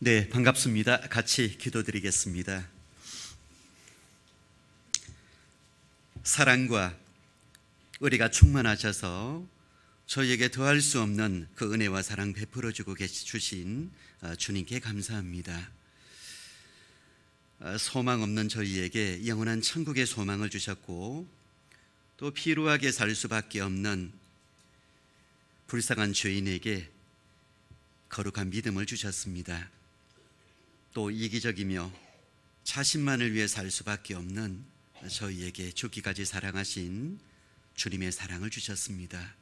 네, 반갑습니다. 같이 기도드리겠습니다. 사랑과 의리가 충만하셔서 저희에게 더할 수 없는 그 은혜와 사랑 베풀어 주고 주신 주님께 감사합니다. 소망 없는 저희에게 영원한 천국의 소망을 주셨고, 또 피로하게 살 수밖에 없는 불쌍한 죄인에게 거룩한 믿음을 주셨습니다. 또 이기적이며 자신만을 위해 살 수밖에 없는 저희에게 죽기까지 사랑하신 주님의 사랑을 주셨습니다.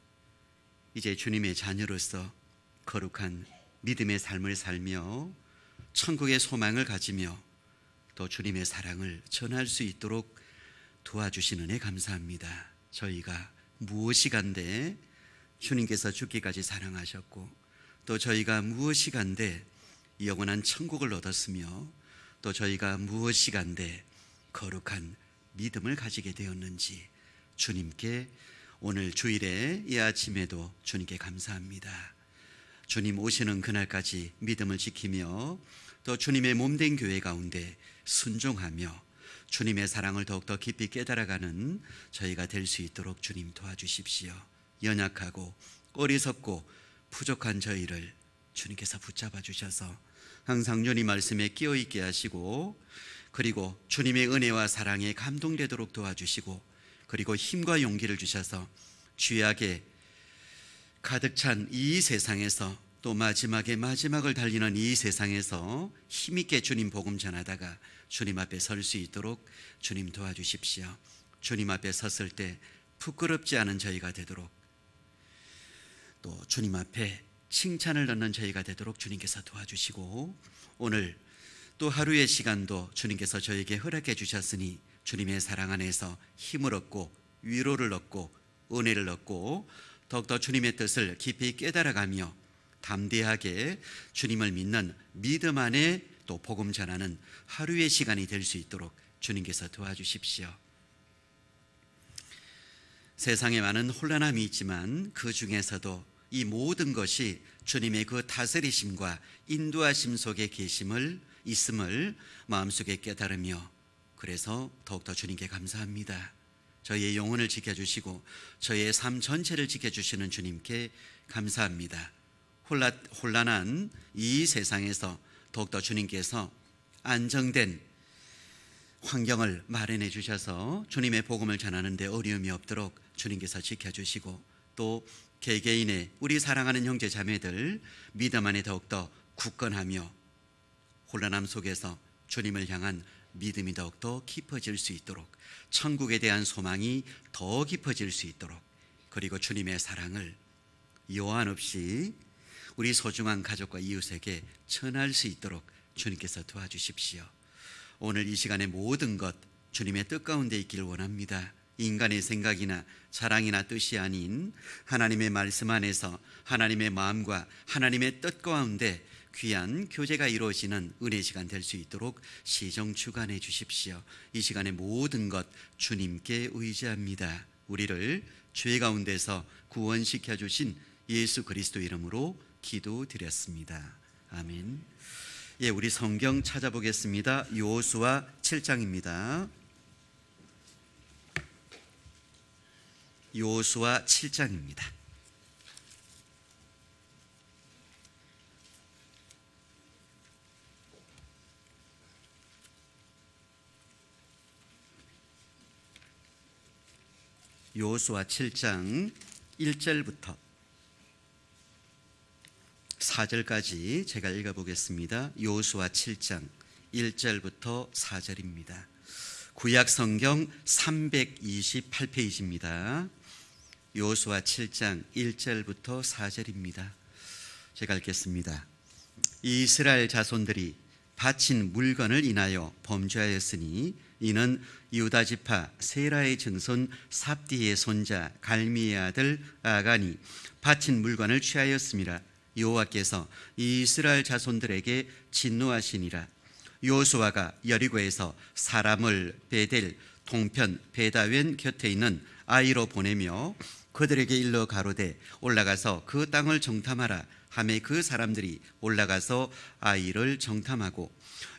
이제 주님의 자녀로서 거룩한 믿음의 삶을 살며 천국의 소망을 가지며 또 주님의 사랑을 전할 수 있도록 도와주신 은혜 감사합니다. 저희가 무엇이 간데 주님께서 죽기까지 사랑하셨고, 또 저희가 무엇이 간데 영원한 천국을 얻었으며, 또 저희가 무엇이 간데 거룩한 믿음을 가지게 되었는지 주님께 오늘 주일에 이 아침에도 주님께 감사합니다. 주님 오시는 그날까지 믿음을 지키며 또 주님의 몸된 교회 가운데 순종하며 주님의 사랑을 더욱더 깊이 깨달아가는 저희가 될 수 있도록 주님 도와주십시오. 연약하고 어리석고 부족한 저희를 주님께서 붙잡아 주셔서 항상 주님 말씀에 끼어있게 하시고, 그리고 주님의 은혜와 사랑에 감동되도록 도와주시고, 그리고 힘과 용기를 주셔서 죄악에 가득 찬 이 세상에서, 또 마지막을 달리는 이 세상에서 힘있게 주님 복음 전하다가 주님 앞에 설 수 있도록 주님 도와주십시오. 주님 앞에 섰을 때 부끄럽지 않은 저희가 되도록, 또 주님 앞에 칭찬을 넣는 저희가 되도록 주님께서 도와주시고, 오늘 또 하루의 시간도 주님께서 저에게 허락해 주셨으니 주님의 사랑 안에서 힘을 얻고 위로를 얻고 은혜를 얻고 더욱더 주님의 뜻을 깊이 깨달아가며 담대하게 주님을 믿는 믿음 안에 또 복음 전하는 하루의 시간이 될 수 있도록 주님께서 도와주십시오. 세상에 많은 혼란함이 있지만 그 중에서도 이 모든 것이 주님의 그 다스리심과 인도하심 속에 있음을 마음속에 깨달으며, 그래서 더욱더 주님께 감사합니다. 저희의 영혼을 지켜주시고 저희의 삶 전체를 지켜주시는 주님께 감사합니다. 혼란한 이 세상에서 더욱더 주님께서 안정된 환경을 마련해 주셔서 주님의 복음을 전하는 데 어려움이 없도록 주님께서 지켜주시고, 또 개개인의 우리 사랑하는 형제 자매들 믿음 안에 더욱더 굳건하며 혼란함 속에서 주님을 향한 믿음이 더욱더 깊어질 수 있도록, 천국에 대한 소망이 더 깊어질 수 있도록, 그리고 주님의 사랑을 요한 없이 우리 소중한 가족과 이웃에게 전할 수 있도록 주님께서 도와주십시오. 오늘 이 시간의 모든 것 주님의 뜻 가운데 있기를 원합니다. 인간의 생각이나 자랑이나 뜻이 아닌 하나님의 말씀 안에서 하나님의 마음과 하나님의 뜻 가운데 귀한 교제가 이루어지는 은혜 시간 될 수 있도록 시정 주관해 주십시오. 이 시간의 모든 것 주님께 의지합니다. 우리를 죄 가운데서 구원시켜 주신 예수 그리스도 이름으로 기도드렸습니다. 아멘. 예, 우리 성경 찾아보겠습니다. 여호수아 7장입니다. 여호수아 7장입니다. 여호수아 7장 1절부터 4절까지 제가 읽어보겠습니다. 여호수아 7장 1절부터 4절입니다. 구약 성경 328페이지입니다. 여호수아 7장 1절부터 4절입니다. 제가 읽겠습니다. 이스라엘 자손들이 바친 물건을 인하여 범죄하였으니 이는 유다 지파 세라의 증손 삽디의 손자 갈미의 아들 아간이 바친 물건을 취하였음이라. 여호와께서 이스라엘 자손들에게 진노하시니라. 여호수아가 여리고에서 사람을 베델 동편 베다웬 곁에 있는 아이로 보내며 그들에게 일러 가로되 올라가서 그 땅을 정탐하라 하매 그 사람들이 올라가서 아이를 정탐하고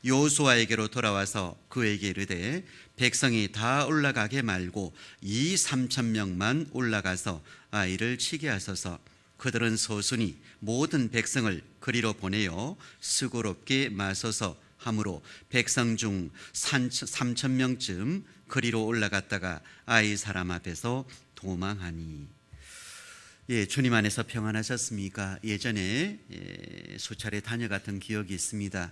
여호수아에게로 돌아와서 그에게 이르되 백성이 다 올라가게 말고 이 3천 명만 올라가서 아이를 치게 하소서. 그들은 서순이 모든 백성을 그리로 보내어 수고롭게 마소서 하므로 백성 중 3천 명쯤 그리로 올라갔다가 아이 사람 앞에서 도망하니. 예, 주님 안에서 평안하셨습니까? 예전에 수차례 다녀갔던 기억이 있습니다.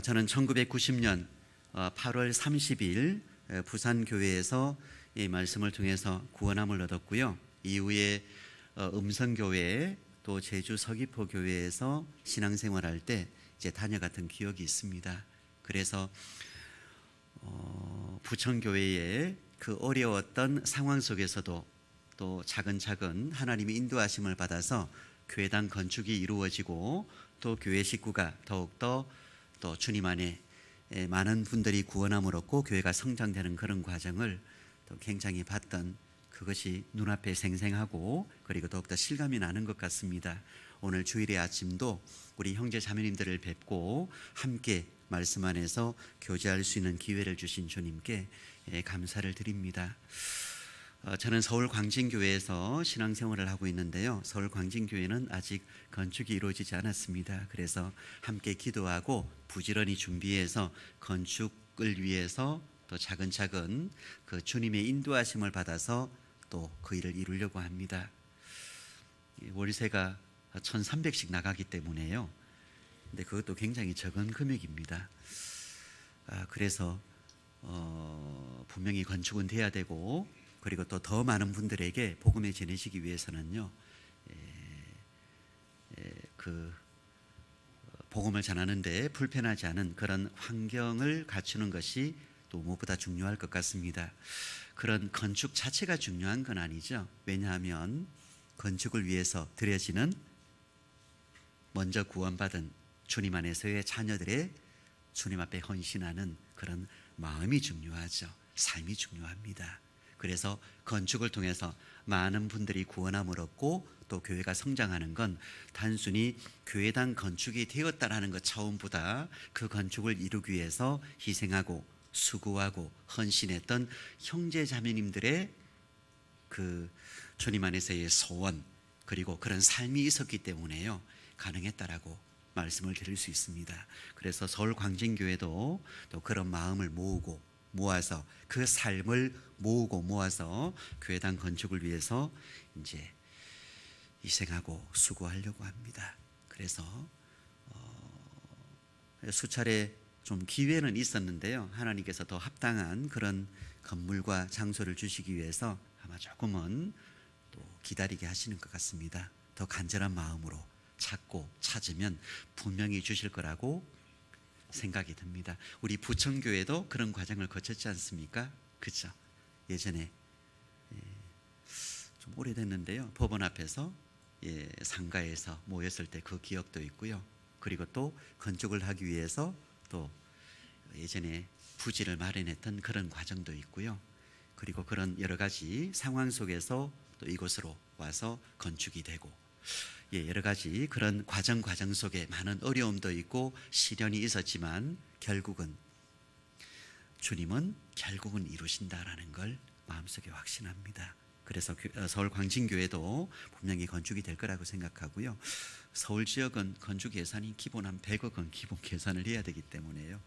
저는 1990년 8월 30일 부산교회에서 이 말씀을 통해서 구원함을 얻었고요. 이후에 음성교회 또 제주 서귀포교회에서 신앙생활할 때 이제 다녀갔던 기억이 있습니다. 그래서 부천교회의 그 어려웠던 상황 속에서도 또 차근차근 하나님의 인도하심을 받아서 교회당 건축이 이루어지고 또 교회 식구가 더욱더 또 주님 안에 많은 분들이 구원함을 얻고 교회가 성장되는 그런 과정을 또 굉장히 봤던 그것이 눈앞에 생생하고 그리고 더욱더 실감이 나는 것 같습니다. 오늘 주일의 아침도 우리 형제 자매님들을 뵙고 함께 말씀 안에서 교제할 수 있는 기회를 주신 주님께 감사를 드립니다. 저는 서울 광진교회에서 신앙생활을 하고 있는데요. 서울 광진교회는 아직 건축이 이루어지지 않았습니다. 그래서 함께 기도하고 부지런히 준비해서 건축을 위해서 또 차근차근 그 주님의 인도하심을 받아서 또 그 일을 이루려고 합니다. 월세가 1,300씩 나가기 때문에요. 근데 그것도 굉장히 적은 금액입니다. 그래서 분명히 건축은 돼야 되고 그리고 또 더 많은 분들에게 복음을 전해지기 위해서는요, 그 복음을 전하는데 불편하지 않은 그런 환경을 갖추는 것이 또 무엇보다 중요할 것 같습니다. 그런 건축 자체가 중요한 건 아니죠. 왜냐하면 건축을 위해서 드려지는 먼저 구원받은 주님 안에서의 자녀들의 주님 앞에 헌신하는 그런 마음이 중요하죠. 삶이 중요합니다. 그래서 건축을 통해서 많은 분들이 구원함을 얻고 또 교회가 성장하는 건 단순히 교회당 건축이 되었다라는 것 차원보다 그 건축을 이루기 위해서 희생하고 수고하고 헌신했던 형제 자매님들의 그 주님 안에서의 소원 그리고 그런 삶이 있었기 때문에요 가능했다라고 말씀을 드릴 수 있습니다. 그래서 서울 광진교회도 또 그런 마음을 모아서 그 삶을 모으고 모아서 교회당 건축을 위해서 이제 희생하고 수고하려고 합니다. 그래서 수차례 좀 기회는 있었는데요. 하나님께서 더 합당한 그런 건물과 장소를 주시기 위해서 아마 조금은 또 기다리게 하시는 것 같습니다. 더 간절한 마음으로 찾고 찾으면 분명히 주실 거라고 생각이 듭니다. 우리 부천교회도 그런 과정을 거쳤지 않습니까? 그렇죠? 예전에 좀 오래됐는데요. 법원 앞에서 상가에서 모였을 때 그 기억도 있고요. 그리고 또 건축을 하기 위해서 또 예전에 부지를 마련했던 그런 과정도 있고요. 그리고 그런 여러 가지 상황 속에서 또 이곳으로 와서 건축이 되고 여러 가지 그런 과정 속에 많은 어려움도 있고 시련이 있었지만 결국은 주님은 결국은 이루신다라는 걸 마음속에 확신합니다. 그래서 서울 광진교회도 분명히 건축이 될 거라고 생각하고요. 서울 지역은 건축 예산이 기본 한 100억 원 기본 계산을 해야 되기 때문에요.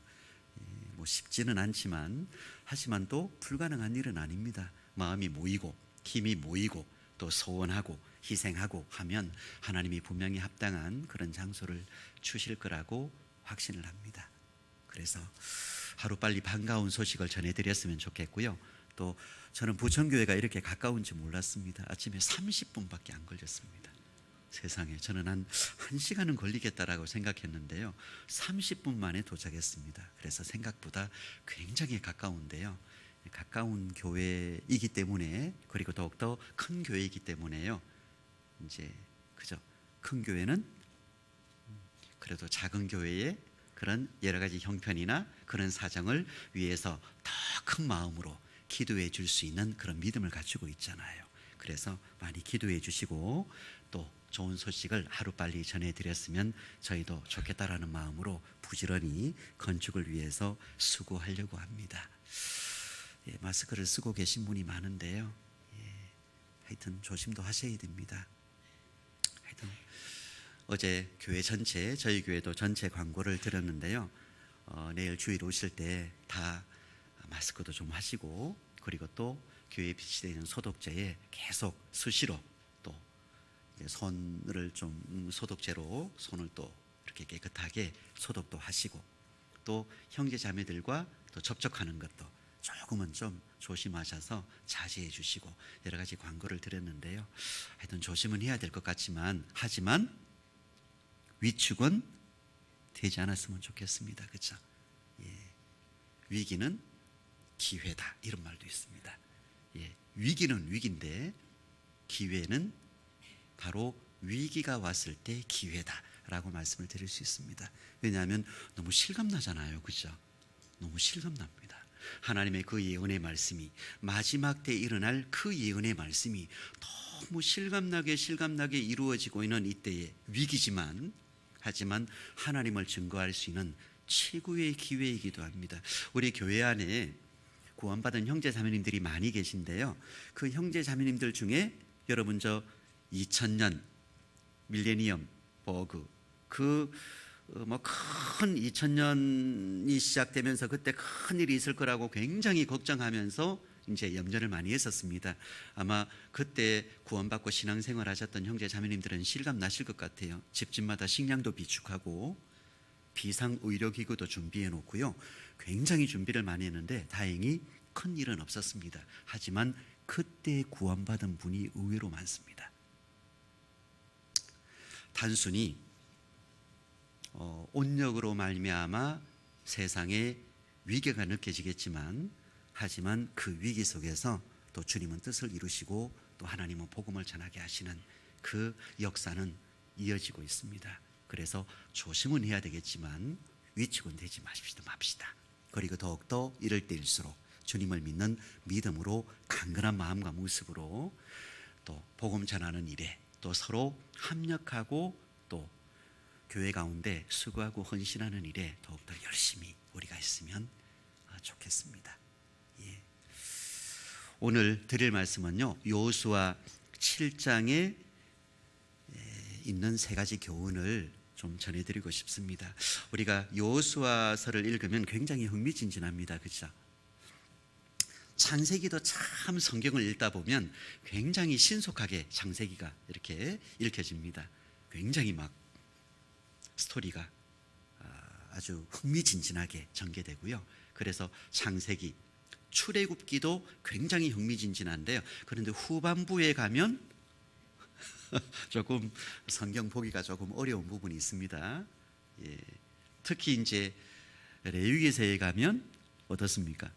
뭐 쉽지는 않지만 하지만 또 불가능한 일은 아닙니다. 마음이 모이고 힘이 모이고 또 소원하고 희생하고 하면 하나님이 분명히 합당한 그런 장소를 주실 거라고 확신을 합니다. 그래서 하루빨리 반가운 소식을 전해드렸으면 좋겠고요. 또 저는 부천교회가 이렇게 가까운지 몰랐습니다. 아침에 30분밖에 안 걸렸습니다. 세상에 저는 한 1시간은 걸리겠다라고 생각했는데요. 30분 만에 도착했습니다. 그래서 생각보다 굉장히 가까운데요. 가까운 교회이기 때문에 그리고 더욱더 큰 교회이기 때문에요. 이제 그죠? 큰 교회는 그래도 작은 교회의 그런 여러 가지 형편이나 그런 사정을 위해서 더 큰 마음으로 기도해 줄 수 있는 그런 믿음을 갖추고 있잖아요. 그래서 많이 기도해 주시고 또 좋은 소식을 하루빨리 전해드렸으면 저희도 좋겠다라는 마음으로 부지런히 건축을 위해서 수고하려고 합니다. 마스크를 쓰고 계신 분이 많은데요. 하여튼 조심도 하셔야 됩니다. 하여튼 어제 교회 전체, 저희 교회도 전체 광고를 들었는데요. 내일 주일 오실 때 다 마스크도 좀 하시고, 그리고 또 교회에 비치되어 있는 소독제에 계속 수시로 또 손을 좀 소독제로 손을 또 이렇게 깨끗하게 소독도 하시고, 또 형제 자매들과 또 접촉하는 것도 조금은 좀 조심하셔서 자제해 주시고, 여러 가지 광고를 드렸는데요. 하여튼 조심은 해야 될 것 같지만, 하지만 위축은 되지 않았으면 좋겠습니다. 그렇죠? 위기는 기회다, 이런 말도 있습니다. 위기는 위기인데 기회는 바로 위기가 왔을 때 기회다라고 말씀을 드릴 수 있습니다. 왜냐하면 너무 실감나잖아요. 그렇죠? 너무 실감납니다. 하나님의 그 예언의 말씀이, 마지막 때 일어날 그 예언의 말씀이 너무 실감나게 이루어지고 있는 이때의 위기지만, 하지만 하나님을 증거할 수 있는 최고의 기회이기도 합니다. 우리 교회 안에 구원받은 형제 자매님들이 많이 계신데요. 그 형제 자매님들 중에 여러분 저 2000년 밀레니엄 버그, 그 큰 2000년이 시작되면서 그때 큰 일이 있을 거라고 굉장히 걱정하면서 이제 염려를 많이 했었습니다. 아마 그때 구원받고 신앙생활 하셨던 형제 자매님들은 실감 나실 것 같아요. 집집마다 식량도 비축하고 비상의료기구도 준비해 놓고요. 굉장히 준비를 많이 했는데 다행히 큰 일은 없었습니다. 하지만 그때 구원받은 분이 의외로 많습니다. 단순히 온역으로 말미암아 세상에 위기가 느껴지겠지만, 하지만 그 위기 속에서 또 주님은 뜻을 이루시고 또 하나님은 복음을 전하게 하시는 그 역사는 이어지고 있습니다. 그래서 조심은 해야 되겠지만 위축은 되지 맙시다. 그리고 더욱더 이럴 때일수록 주님을 믿는 믿음으로 강건한 마음과 모습으로 또 복음 전하는 일에 또 서로 협력하고 또 교회 가운데 수고하고 헌신하는 일에 더욱더 열심히 우리가 했으면 좋겠습니다. 오늘 드릴 말씀은요, 여호수아 7장에 있는 세 가지 교훈을 좀 전해드리고 싶습니다. 우리가 여호수아서를 읽으면 굉장히 흥미진진합니다. 그렇죠? 창세기도 참 성경을 읽다 보면 굉장히 신속하게 창세기가 이렇게 읽혀집니다. 굉장히 막 스토리가 아주 흥미진진하게 전개되고요. 그래서 창세기, 출애굽기도 굉장히 흥미진진한데요. 그런데 후반부에 가면 조금 성경 보기가 조금 어려운 부분이 있습니다. 특히 이제 레위기서에 가면 어떻습니까?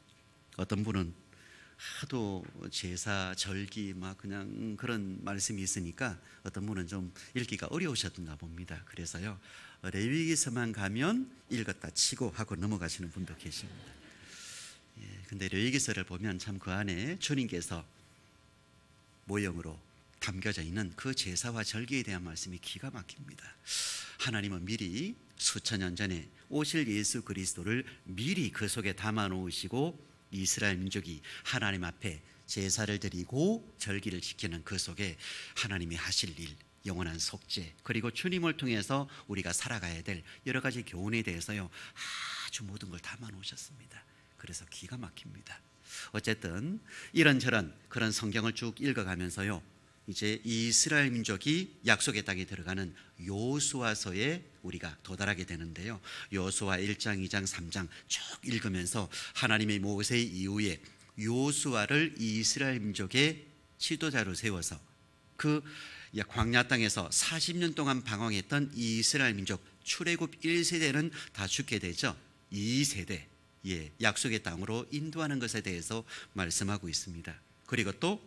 어떤 분은 하도 제사, 절기 막 그냥 그런 말씀이 있으니까 어떤 분은 좀 읽기가 어려우셨던가 봅니다. 그래서요, 레위기서만 가면 읽었다 치고 하고 넘어가시는 분도 계십니다. 근데 레위기서를 보면 참 그 안에 주님께서 모형으로 담겨져 있는 그 제사와 절기에 대한 말씀이 기가 막힙니다. 하나님은 미리 수천 년 전에 오실 예수 그리스도를 미리 그 속에 담아 놓으시고, 이스라엘 민족이 하나님 앞에 제사를 드리고 절기를 지키는 그 속에 하나님이 하실 일, 영원한 속죄, 그리고 주님을 통해서 우리가 살아가야 될 여러 가지 교훈에 대해서요, 아주 모든 걸 담아 놓으셨습니다. 그래서 기가 막힙니다. 어쨌든 이런저런 그런 성경을 쭉 읽어가면서요, 이제 이스라엘 민족이 약속의 땅에 들어가는 여호수아서에 우리가 도달하게 되는데요, 여호수아 1장, 2장, 3장 쭉 읽으면서 하나님의 모세 이후에 여호수아를 이스라엘 민족의 지도자로 세워서 그 광야 땅에서 40년 동안 방황했던 이스라엘 민족 출애굽 1세대는 다 죽게 되죠. 2세대 약속의 땅으로 인도하는 것에 대해서 말씀하고 있습니다. 그리고 또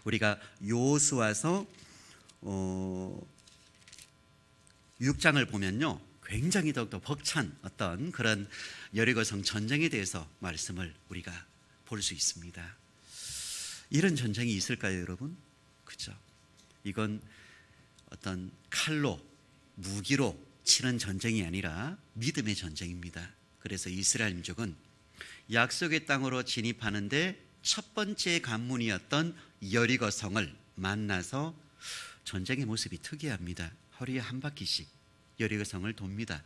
우리가 여호수아서 6장을 보면요, 굉장히 더욱더 벅찬 어떤 그런 여리고성 전쟁에 대해서 말씀을 우리가 볼 수 있습니다. 이런 전쟁이 있을까요, 여러분? 그죠? 이건 어떤 칼로, 무기로 치는 전쟁이 아니라 믿음의 전쟁입니다. 그래서 이스라엘 민족은 약속의 땅으로 진입하는데 첫 번째 관문이었던 여리고 성을 만나서 전쟁의 모습이 특이합니다. 하루에 한 바퀴씩 여리고 성을 돕니다.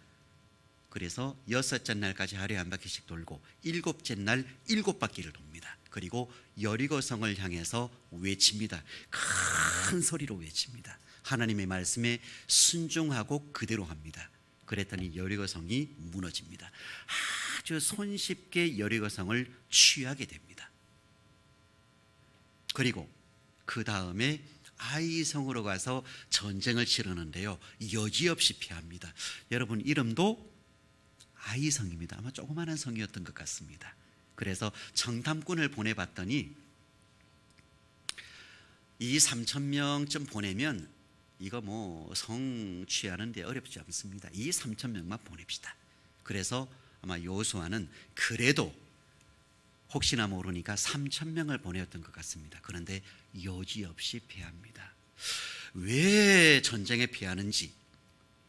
그래서 6째 날까지 하루에 한 바퀴씩 돌고 7째 날 7바퀴를 돕니다. 그리고 여리고 성을 향해서 외칩니다. 큰 소리로 외칩니다. 하나님의 말씀에 순종하고 그대로 합니다. 그랬더니 여리고 성이 무너집니다. 아주 손쉽게 여리고 성을 취하게 됩니다. 그리고 그 다음에 아이 성으로 가서 전쟁을 치르는데요, 여지없이 패합니다. 여러분, 이름도 아이 성입니다. 아마 조그마한 성이었던 것 같습니다. 그래서 정탐꾼을 보내봤더니 이 3,000명쯤 보내면 이거 뭐 성 취하는데 어렵지 않습니다. 이 3,000명만 보냅시다. 그래서 아마 여호수아는 그래도 혹시나 모르니까 3,000명을 보내었던 것 같습니다. 그런데 여지없이 패합니다. 왜 전쟁에 패하는지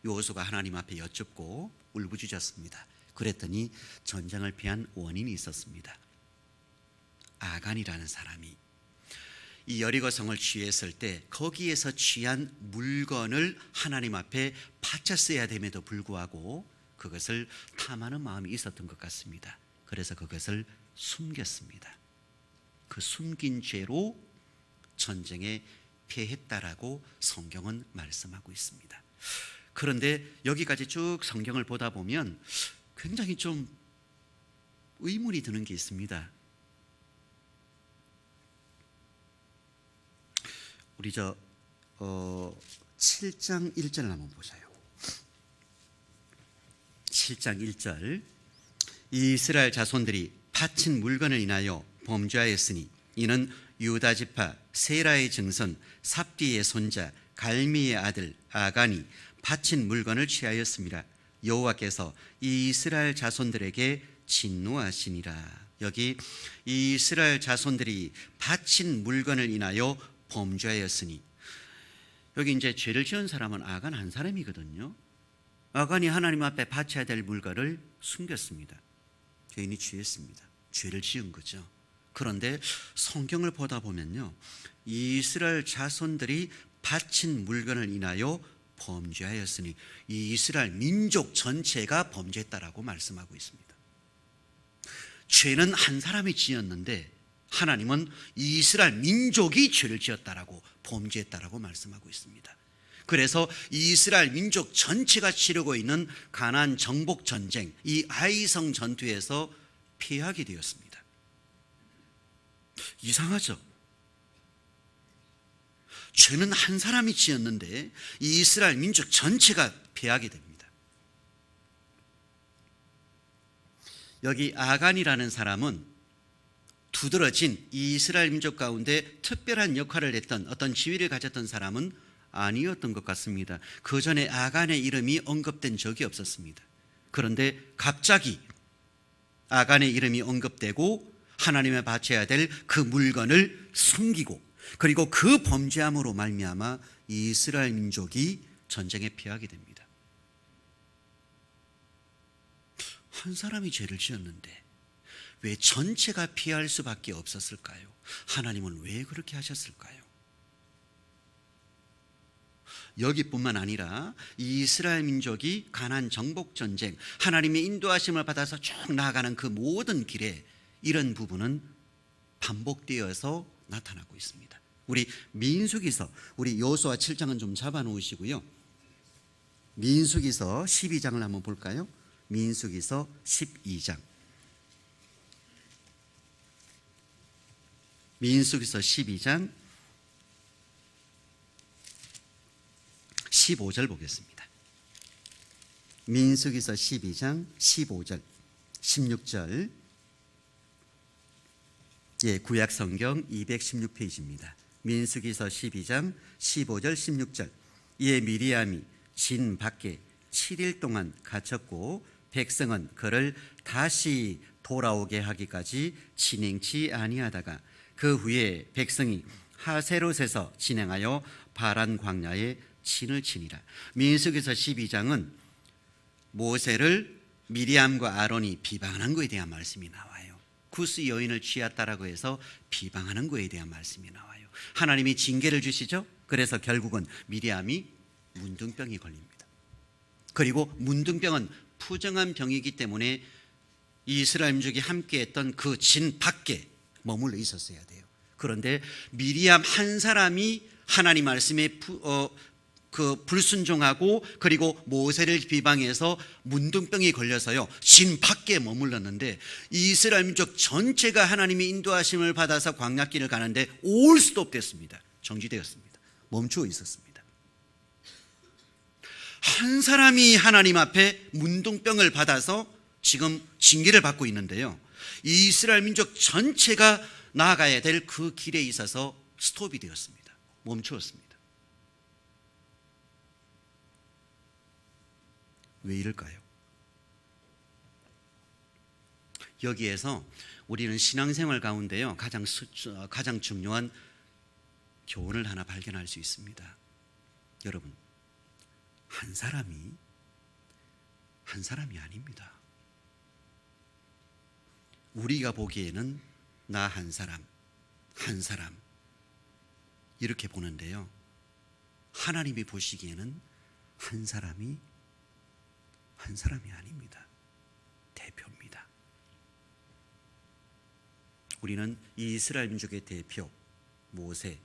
여호수아가 하나님 앞에 여쭙고 울부짖었습니다. 그랬더니 전쟁을 패한 원인이 있었습니다. 아간이라는 사람이 이 여리고 성을 취했을 때 거기에서 취한 물건을 하나님 앞에 바쳤어야 됨에도 불구하고 그것을 탐하는 마음이 있었던 것 같습니다. 그래서 그것을 숨겼습니다. 그 숨긴 죄로 전쟁에 패했다라고 성경은 말씀하고 있습니다. 그런데 여기까지 쭉 성경을 보다 보면 굉장히 좀 의문이 드는 게 있습니다. 우리 7장 1절 한번 보셔요. 7장 1절, 이스라엘 자손들이 바친 물건을 인하여 범죄하였으니 이는 유다 지파 세라의 증손 삽디의 손자 갈미의 아들 아간이 바친 물건을 취하였습니다. 여호와께서 이스라엘 자손들에게 진노하시니라. 여기 이스라엘 자손들이 바친 물건을 인하여 범죄하였으니, 여기 이제 죄를 지은 사람은 아간 한 사람이거든요. 아간이 하나님 앞에 바쳐야 될 물건을 숨겼습니다. 죄인이 취했습니다. 죄를 지은 거죠. 그런데 성경을 보다 보면요, 이스라엘 자손들이 바친 물건을 인하여 범죄하였으니 이 이스라엘 민족 전체가 범죄했다라고 말씀하고 있습니다. 죄는 한 사람이 지었는데 하나님은 이스라엘 민족이 죄를 지었다라고, 범죄했다라고 말씀하고 있습니다. 그래서 이스라엘 민족 전체가 치르고 있는 가나안 정복 전쟁, 이 아이성 전투에서 패하게 되었습니다. 이상하죠? 죄는 한 사람이 지었는데 이스라엘 민족 전체가 패하게 됩니다. 여기 아간이라는 사람은 두드러진 이스라엘 민족 가운데 특별한 역할을 했던, 어떤 지위를 가졌던 사람은 아니었던 것 같습니다. 그 전에 아간의 이름이 언급된 적이 없었습니다. 그런데 갑자기 아간의 이름이 언급되고 하나님에 바쳐야 될 그 물건을 숨기고, 그리고 그 범죄함으로 말미암아 이스라엘 민족이 전쟁에 패하게 됩니다. 한 사람이 죄를 지었는데 왜 전체가 피할 수밖에 없었을까요? 하나님은 왜 그렇게 하셨을까요? 여기뿐만 아니라 이스라엘 민족이 가나안 정복 전쟁, 하나님의 인도하심을 받아서 쭉 나아가는 그 모든 길에 이런 부분은 반복되어서 나타나고 있습니다. 우리 민수기서, 우리 여호수아 7장은 좀 잡아놓으시고요, 민수기서 12장을 한번 볼까요? 민수기서 12장, 민수기서 12장 15절 보겠습니다. 민수기서 12장 15절 16절, 구약 성경 216페이지입니다. 민수기서 12장 15절 16절. 이에 미리암이 진 밖에 7일 동안 갇혔고 백성은 그를 다시 돌아오게 하기까지 진행치 아니하다가 그 후에 백성이 하세롯에서 진행하여 바란 광야에 진을 치니라. 민수기서 12장은 모세를 미리암과 아론이 비방하는 것에 대한 말씀이 나와요. 구스 여인을 취했다라고 해서 비방하는 것에 대한 말씀이 나와요. 하나님이 징계를 주시죠. 그래서 결국은 미리암이 문둥병이 걸립니다. 그리고 문둥병은 부정한 병이기 때문에 이스라엘 민족이 함께했던 그 진 밖에 머물러 있었어야 돼요. 그런데 미리암 한 사람이 하나님 말씀에 불순종하고 그리고 모세를 비방해서 문둥병이 걸려서요 진 밖에 머물렀는데, 이스라엘 민족 전체가 하나님의 인도하심을 받아서 광야길을 가는데 올 수도 없댔습니다. 정지되었습니다. 멈추어 있었습니다. 한 사람이 하나님 앞에 문둥병을 받아서 지금 징계를 받고 있는데요, 이스라엘 민족 전체가 나아가야 될 그 길에 있어서 스톱이 되었습니다. 멈추었습니다. 왜 이럴까요? 여기에서 우리는 신앙생활 가운데요 가장 중요한 교훈을 하나 발견할 수 있습니다. 여러분, 한 사람이 아닙니다. 우리가 보기에는 나 한 사람 이렇게 보는데요, 하나님이 보시기에는 한 사람이 아닙니다. 대표입니다. 우리는 이스라엘 민족의 대표 모세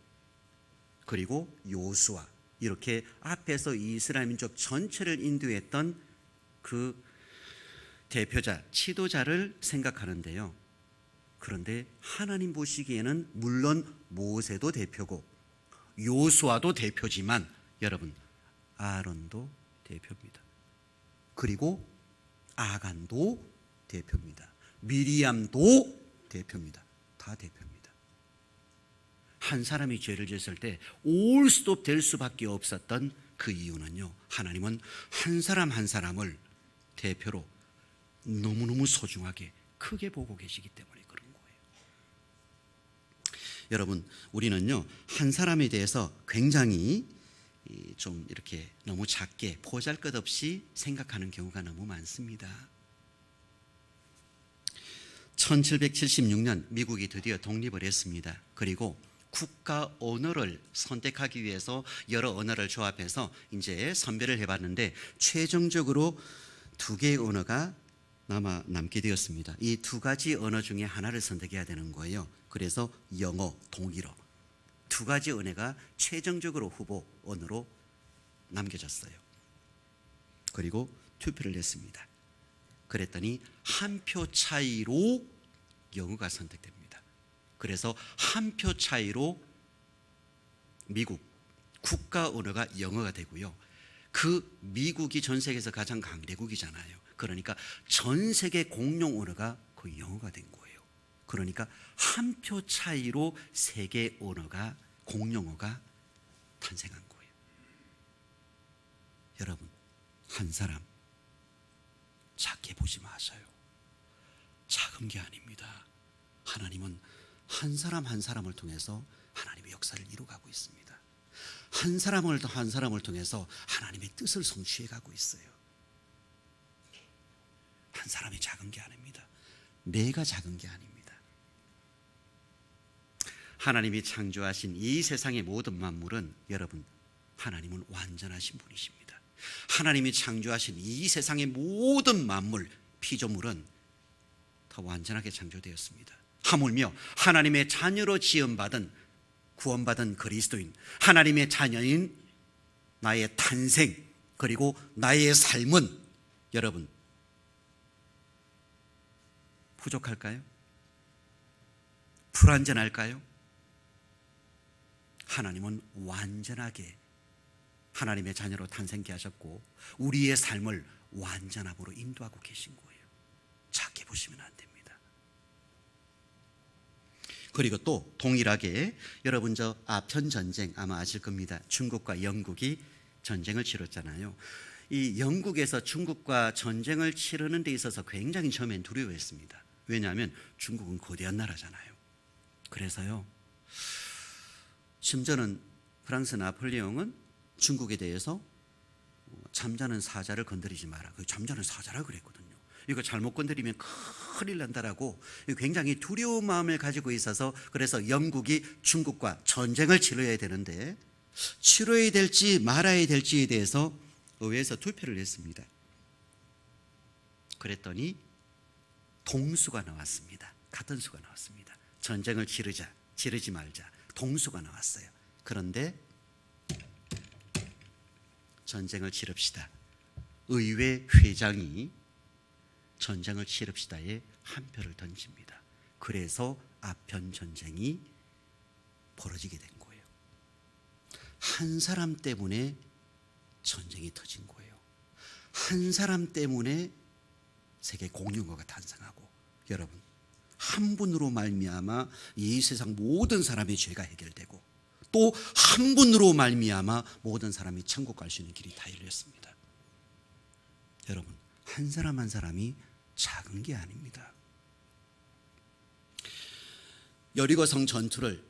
그리고 요수아, 이렇게 앞에서 이스라엘 민족 전체를 인도했던 그 대표자, 지도자를 생각하는데요, 그런데 하나님 보시기에는 물론 모세도 대표고 요수아도 대표지만 여러분, 아론도 대표입니다. 그리고 아간도 대표입니다. 미리암도 대표입니다. 다 대표입니다. 한 사람이 죄를 지었을 때 올 수도 될 수밖에 없었던 그 이유는요, 하나님은 한 사람 한 사람을 대표로 너무너무 소중하게 크게 보고 계시기 때문에 그런 거예요. 여러분, 우리는요 한 사람에 대해서 굉장히 좀 이렇게 너무 작게 보잘것없이 생각하는 경우가 너무 많습니다. 1776년 미국이 드디어 독립을 했습니다. 그리고 국가 언어를 선택하기 위해서 여러 언어를 조합해서 이제 선별을 해봤는데 최종적으로 2개의 언어가 남게 되었습니다. 이 2가지 언어 중에 하나를 선택해야 되는 거예요. 그래서 영어, 동일어 2가지 언어가 최종적으로 후보 언어로 남겨졌어요. 그리고 투표를 냈습니다. 그랬더니 한 표 차이로 영어가 선택됩니다. 그래서 한 표 차이로 미국 국가 언어가 영어가 되고요, 그 미국이 전 세계에서 가장 강대국이잖아요. 그러니까 전 세계 공용 언어가 그 영어가 된 거예요. 그러니까 한 표 차이로 세계 언어가 공용어가 탄생한 거예요. 여러분, 한 사람 작게 보지 마세요. 작은 게 아닙니다. 하나님은 한 사람 한 사람을 통해서 하나님의 역사를 이루어가고 있습니다. 한 사람을 통해서 하나님의 뜻을 성취해 가고 있어요. 한 사람이 작은 게 아닙니다. 내가 작은 게 아닙니다. 하나님이 창조하신 이 세상의 모든 만물은 여러분, 하나님은 완전하신 분이십니다. 하나님이 창조하신 이 세상의 모든 만물, 피조물은 다 완전하게 창조되었습니다. 하물며 하나님의 자녀로 구원받은 그리스도인, 하나님의 자녀인 나의 탄생 그리고 나의 삶은 여러분 부족할까요? 불완전할까요? 하나님은 완전하게 하나님의 자녀로 탄생케 하셨고 우리의 삶을 완전함으로 인도하고 계신 거예요. 작게 보시면 안 됩니다. 그리고 또 동일하게 여러분 저 아편 전쟁 아마 아실 겁니다. 중국과 영국이 전쟁을 치렀잖아요. 이 영국에서 중국과 전쟁을 치르는 데 있어서 굉장히 처음엔 두려워했습니다. 왜냐하면 중국은 거대한 나라잖아요. 그래서요, 심지어는 프랑스 나폴레옹은 중국에 대해서 잠자는 사자를 건드리지 마라, 그 잠자는 사자라 그랬거든요. 이거 잘못 건드리면 큰일 난다라고 굉장히 두려운 마음을 가지고 있어서, 그래서 영국이 중국과 전쟁을 치러야 되는데 치러야 될지 말아야 될지에 대해서 의회에서 투표를 했습니다. 그랬더니 동수가 나왔습니다. 같은 수가 나왔습니다. 전쟁을 치르지 말자, 동수가 나왔어요. 그런데 전쟁을 치릅시다. 의회 회장이 전쟁을 치릅시다에 한 표를 던집니다. 그래서 아편 전쟁이 벌어지게 된 거예요. 한 사람 때문에 전쟁이 터진 거예요. 한 사람 때문에 세계 공용어가 탄생하고, 여러분, 한 분으로 말미암아 이 세상 모든 사람의 죄가 해결되고, 또 한 분으로 말미암아 모든 사람이 천국 갈 수 있는 길이 다 열렸습니다. 여러분, 한 사람 한 사람이 작은 게 아닙니다. 여리고성 전투를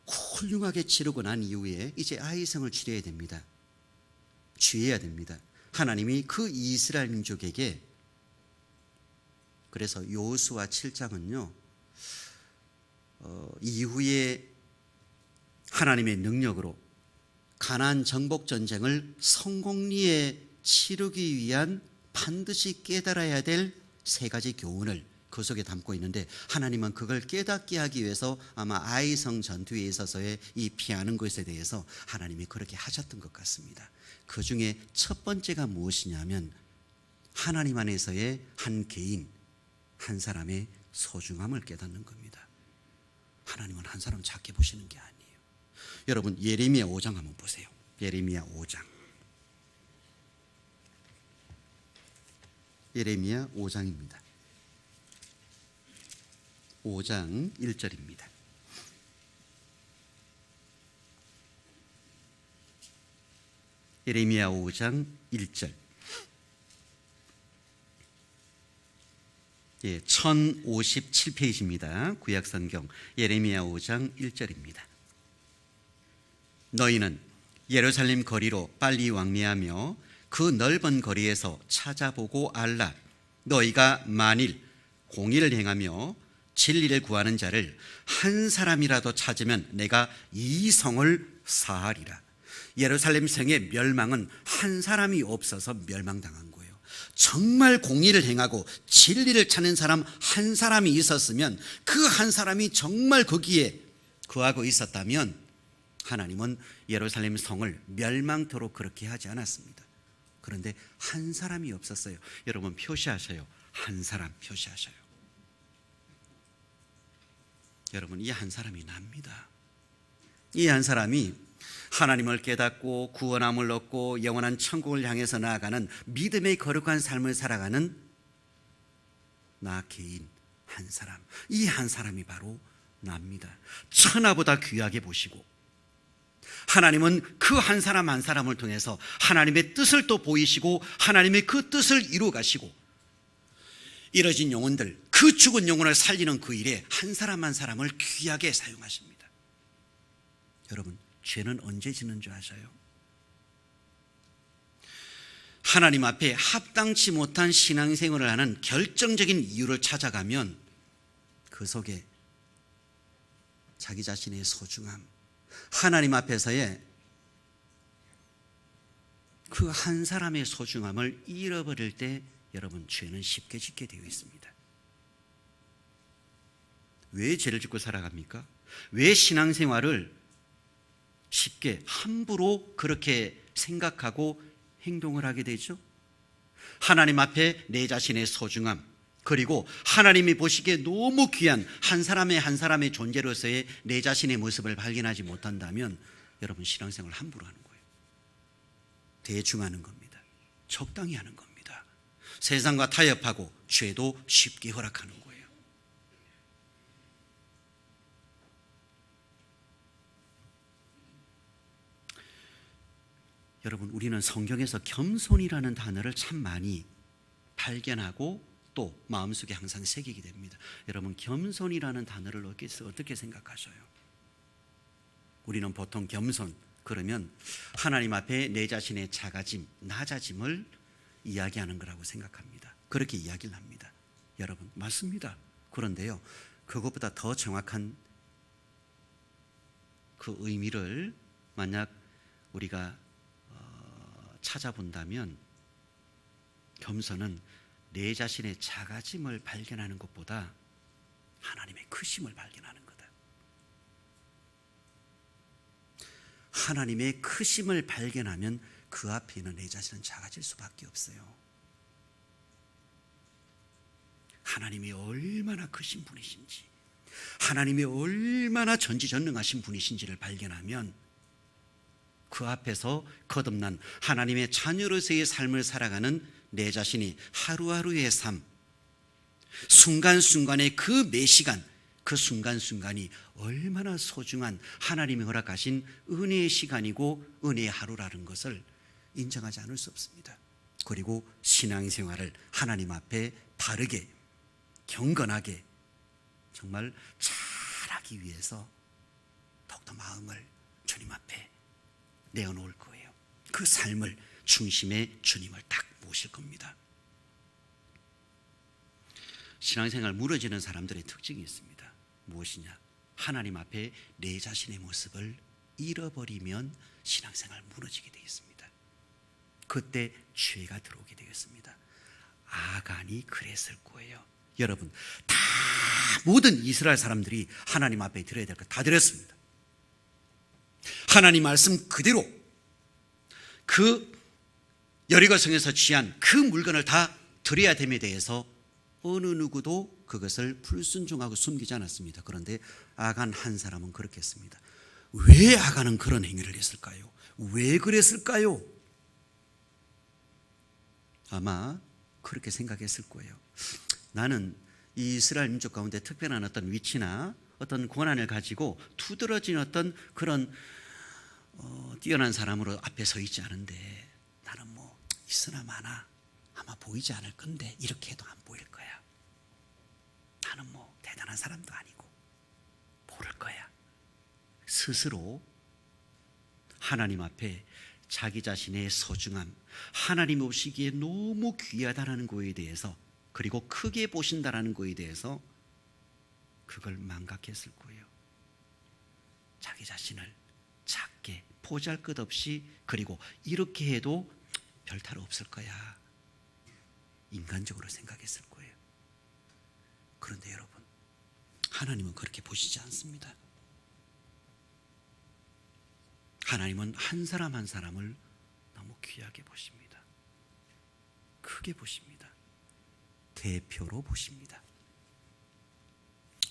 훌륭하게 치르고 난 이후에 이제 아이성을 치러야 됩니다. 취해야 됩니다. 하나님이 그 이스라엘 민족에게, 그래서 여호수아 7장은요, 이후에 하나님의 능력으로 가나안 정복 전쟁을 성공리에 치르기 위한 반드시 깨달아야 될 세 가지 교훈을 그 속에 담고 있는데, 하나님은 그걸 깨닫게 하기 위해서 아마 아이성 전투에 있어서의 이 피하는 것에 대해서 하나님이 그렇게 하셨던 것 같습니다. 그 중에 첫 번째가 무엇이냐면, 하나님 안에서의 한 개인, 한 사람의 소중함을 깨닫는 겁니다. 하나님은 한 사람 작게 보시는 게 아니에요. 여러분, 예레미야 5장 한번 보세요. 예레미야 5장. 예레미야 5장입니다. 5장 1절입니다. 예레미야 5장 1절. 1057페이지입니다. 구약성경 예레미야 5장 1절입니다. 너희는 예루살렘 거리로 빨리 왕래하며 그 넓은 거리에서 찾아보고 알라. 너희가 만일 공의를 행하며 진리를 구하는 자를 한 사람이라도 찾으면 내가 이 성을 사하리라. 예루살렘 성의 멸망은 한 사람이 없어서 멸망당한 거예요. 정말 공의를 행하고 진리를 찾는 사람 한 사람이 있었으면, 그 한 사람이 정말 거기에 거하고 있었다면 하나님은 예루살렘 성을 멸망토록 그렇게 하지 않았습니다. 그런데 한 사람이 없었어요. 여러분, 표시하셔요. 한 사람 표시하셔요. 여러분, 이 한 사람이 납니다. 이 한 사람이 하나님을 깨닫고 구원함을 얻고 영원한 천국을 향해서 나아가는 믿음의 거룩한 삶을 살아가는 나 개인 한 사람, 이 한 사람이 바로 납니다. 천하보다 귀하게 보시고, 하나님은 그 한 사람 한 사람을 통해서 하나님의 뜻을 또 보이시고 하나님의 그 뜻을 이루어 가시고, 이뤄진 영혼들, 그 죽은 영혼을 살리는 그 일에 한 사람 한 사람을 귀하게 사용하십니다. 여러분, 죄는 언제 짓는 줄 아세요? 하나님 앞에 합당치 못한 신앙생활을 하는 결정적인 이유를 찾아가면 그 속에 자기 자신의 소중함, 하나님 앞에서의 그 한 사람의 소중함을 잃어버릴 때 여러분, 죄는 쉽게 짓게 되어 있습니다. 왜 죄를 짓고 살아갑니까? 왜 신앙생활을 쉽게 함부로 그렇게 생각하고 행동을 하게 되죠? 하나님 앞에 내 자신의 소중함, 그리고 하나님이 보시기에 너무 귀한 한 사람의 존재로서의 내 자신의 모습을 발견하지 못한다면 여러분, 신앙생활을 함부로 하는 거예요. 대충 하는 겁니다. 적당히 하는 겁니다. 세상과 타협하고 죄도 쉽게 허락하는 거예요. 여러분, 우리는 성경에서 겸손이라는 단어를 참 많이 발견하고 또 마음속에 항상 새기게 됩니다. 여러분, 겸손이라는 단어를 어떻게 생각하셔요? 우리는 보통 겸손 그러면 하나님 앞에 내 자신의 작아짐, 낮아짐을 이야기하는 거라고 생각합니다. 그렇게 이야기를 합니다. 여러분, 맞습니다. 그런데요, 그것보다 더 정확한 그 의미를 만약 우리가 찾아본다면, 겸손은 내 자신의 작아짐을 발견하는 것보다 하나님의 크심을 발견하는 거다. 하나님의 크심을 발견하면 그 앞에 있는 내 자신은 작아질 수밖에 없어요. 하나님이 얼마나 크신 분이신지, 하나님이 얼마나 전지전능하신 분이신지를 발견하면 그 앞에서 거듭난 하나님의 자녀로서의 삶을 살아가는 내 자신이 하루하루의 삶, 순간순간의 그 매 시간, 그 순간순간이 얼마나 소중한 하나님이 허락하신 은혜의 시간이고 은혜의 하루라는 것을 인정하지 않을 수 없습니다. 그리고 신앙생활을 하나님 앞에 바르게, 경건하게 정말 잘하기 위해서 더욱더 마음을 주님 앞에 내어놓을 거예요. 그 삶을 중심에 주님을 딱 모실 겁니다. 신앙생활 무너지는 사람들의 특징이 있습니다. 무엇이냐? 하나님 앞에 내 자신의 모습을 잃어버리면 신앙생활 무너지게 되겠습니다. 그때 죄가 들어오게 되겠습니다. 아간이 그랬을 거예요. 여러분, 다 모든 이스라엘 사람들이 하나님 앞에 드려야 될 것 다 드렸습니다. 하나님 말씀 그대로 그 여리고성에서 취한 그 물건을 다 드려야 됨에 대해서 어느 누구도 그것을 불순종하고 숨기지 않았습니다. 그런데 아간 한 사람은 그렇게 했습니다. 왜 아간은 그런 행위를 했을까요? 왜 그랬을까요? 아마 그렇게 생각했을 거예요. 나는 이 이스라엘 민족 가운데 특별한 어떤 위치나 어떤 권한을 가지고 두드러진 어떤 그런 뛰어난 사람으로 앞에 서 있지 않은데, 나는 뭐 있으나 마나 아마 보이지 않을 건데 이렇게 해도 안 보일 거야. 나는 뭐 대단한 사람도 아니고 모를 거야. 스스로 하나님 앞에 자기 자신의 소중함, 하나님 보시기에 너무 귀하다라는 거에 대해서, 그리고 크게 보신다라는 거에 대해서 그걸 망각했을 거예요. 자기 자신을 작게, 보잘것없이, 그리고 이렇게 해도 별 탈 없을 거야, 인간적으로 생각했을 거예요. 그런데 여러분, 하나님은 그렇게 보시지 않습니다. 하나님은 한 사람 한 사람을 너무 귀하게 보십니다. 크게 보십니다. 대표로 보십니다.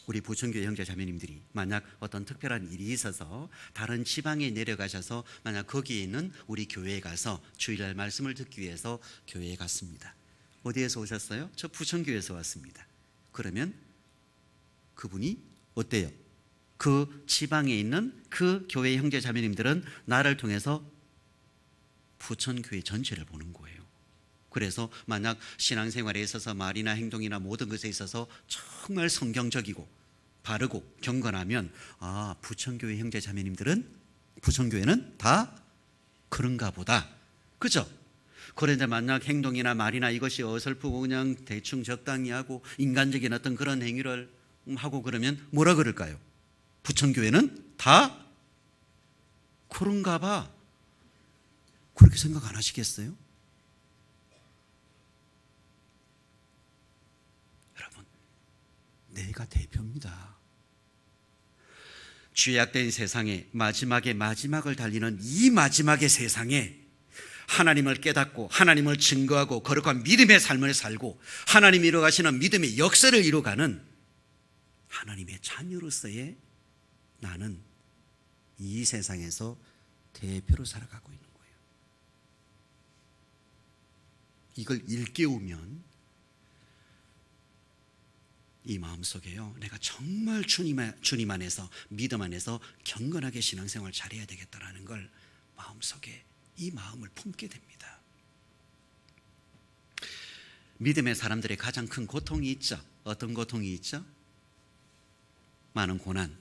우리 부천교회 형제 자매님들이 만약 어떤 특별한 일이 있어서 다른 지방에 내려가셔서 만약 거기에 있는 우리 교회에 가서 주일날 말씀을 듣기 위해서 교회에 갔습니다. 어디에서 오셨어요? 저 부천교회에서 왔습니다. 그러면 그분이 어때요? 그 지방에 있는 그 교회 형제 자매님들은 나를 통해서 부천교회 전체를 보는 거예요. 그래서 만약 신앙생활에 있어서 말이나 행동이나 모든 것에 있어서 정말 성경적이고 바르고 경건하면, 아, 부천교회 형제 자매님들은, 부천교회는 다 그런가 보다, 그죠? 그런데 만약 행동이나 말이나 이것이 어설프고 그냥 대충 적당히 하고 인간적인 어떤 그런 행위를 하고 그러면 뭐라 그럴까요? 부천교회는 다 그런가 봐. 그렇게 생각 안 하시겠어요? 여러분, 내가 대표입니다. 죄악된 세상에 마지막을 달리는 이 마지막의 세상에 하나님을 깨닫고 하나님을 증거하고 거룩한 믿음의 삶을 살고 하나님이 이루어가시는 믿음의 역사를 이루어가는 하나님의 자녀로서의 나는 이 세상에서 대표로 살아가고 있는 거예요. 이걸 일깨우면 이 마음속에요, 내가 정말 주님 안에서, 믿음 안에서 경건하게 신앙생활 잘해야 되겠다라는 걸 마음속에, 이 마음을 품게 됩니다. 믿음의 사람들의 가장 큰 고통이 있죠. 어떤 고통이 있죠? 많은 고난,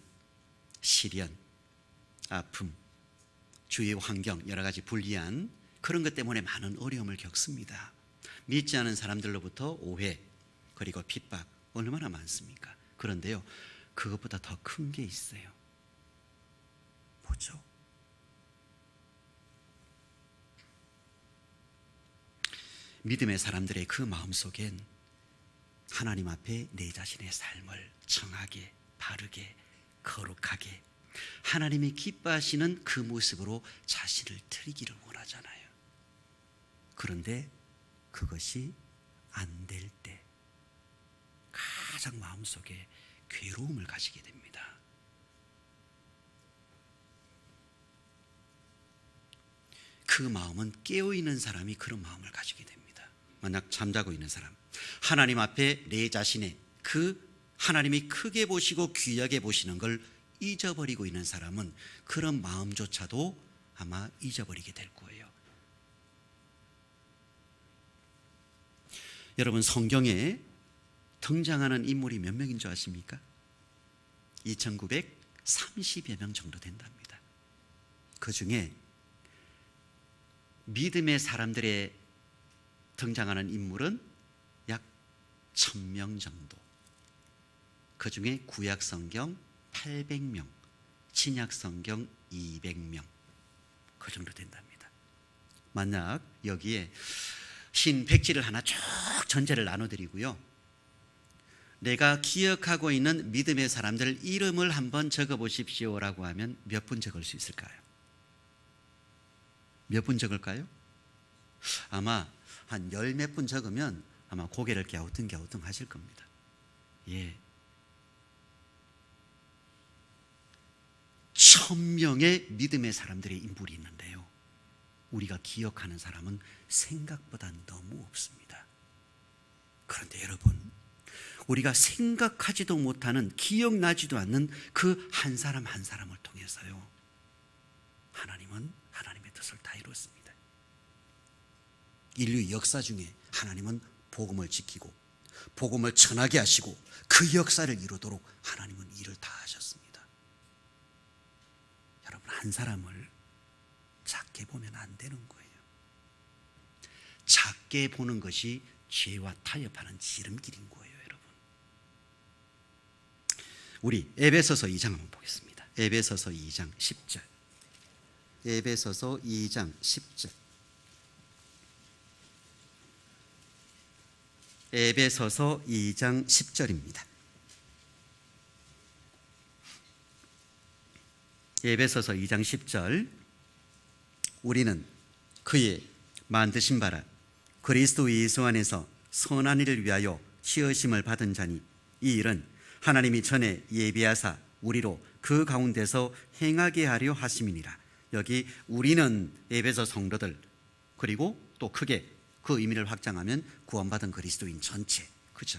시련, 아픔, 주위 환경, 여러 가지 불리한 그런 것 때문에 많은 어려움을 겪습니다. 믿지 않은 사람들로부터 오해, 그리고 핍박 얼마나 많습니까? 그런데요, 그것보다 더 큰 게 있어요. 뭐죠? 믿음의 사람들의 그 마음속엔 하나님 앞에 내 자신의 삶을 정하게, 바르게, 거룩하게 하나님이 기뻐하시는 그 모습으로 자신을 드리기를 원하잖아요. 그런데 그것이 안 될 때 가장 마음속에 괴로움을 가지게 됩니다. 그 마음은 깨어있는 사람이 그런 마음을 가지게 됩니다. 만약 잠자고 있는 사람, 하나님 앞에 내 자신의 그 하나님이 크게 보시고 귀하게 보시는 걸 잊어버리고 있는 사람은 그런 마음조차도 아마 잊어버리게 될 거예요. 여러분, 성경에 등장하는 인물이 몇 명인 줄 아십니까? 2930여 명 정도 된답니다. 그 중에 믿음의 사람들의 등장하는 인물은 약 1000명 정도. 그 중에 구약 성경 800명, 신약 성경 200명, 그 정도 된답니다. 만약 여기에 흰 백지를 하나 쭉 전제를 나눠드리고요, 내가 기억하고 있는 믿음의 사람들 이름을 한번 적어보십시오라고 하면 몇 분 적을 수 있을까요? 몇 분 적을까요? 아마 한 열 몇 분 적으면 아마 고개를 갸우뚱갸우뚱 하실 겁니다. 예. 1000명의 믿음의 사람들의 인물이 있는데요, 우리가 기억하는 사람은 생각보다 너무 없습니다. 그런데 여러분, 우리가 생각하지도 못하는, 기억나지도 않는 그 한 사람 한 사람을 통해서요, 하나님은 하나님의 뜻을 다 이루었습니다. 인류 역사 중에 하나님은 복음을 지키고 복음을 전하게 하시고 그 역사를 이루도록 하나님은 일을 다 하셨습니다. 여러분, 한 사람을 작게 보면 안 되는 거예요. 작게 보는 것이 죄와 타협하는 지름길인 거예요, 여러분. 우리 에베소서 2장 한번 보겠습니다. 에베소서 2장 10절. 에베소서 2장 10절. 에베소서 2장 10절입니다. 에베소서 2장 10절. 우리는 그의 만드신 바라 그리스도 예수 안에서 선한 일을 위하여 지으심을 받은 자니, 이 일은 하나님이 전에 예비하사 우리로 그 가운데서 행하게 하려 하심이니라. 여기 우리는 에베소 성도들, 그리고 또 크게 그 의미를 확장하면 구원받은 그리스도인 전체, 그죠?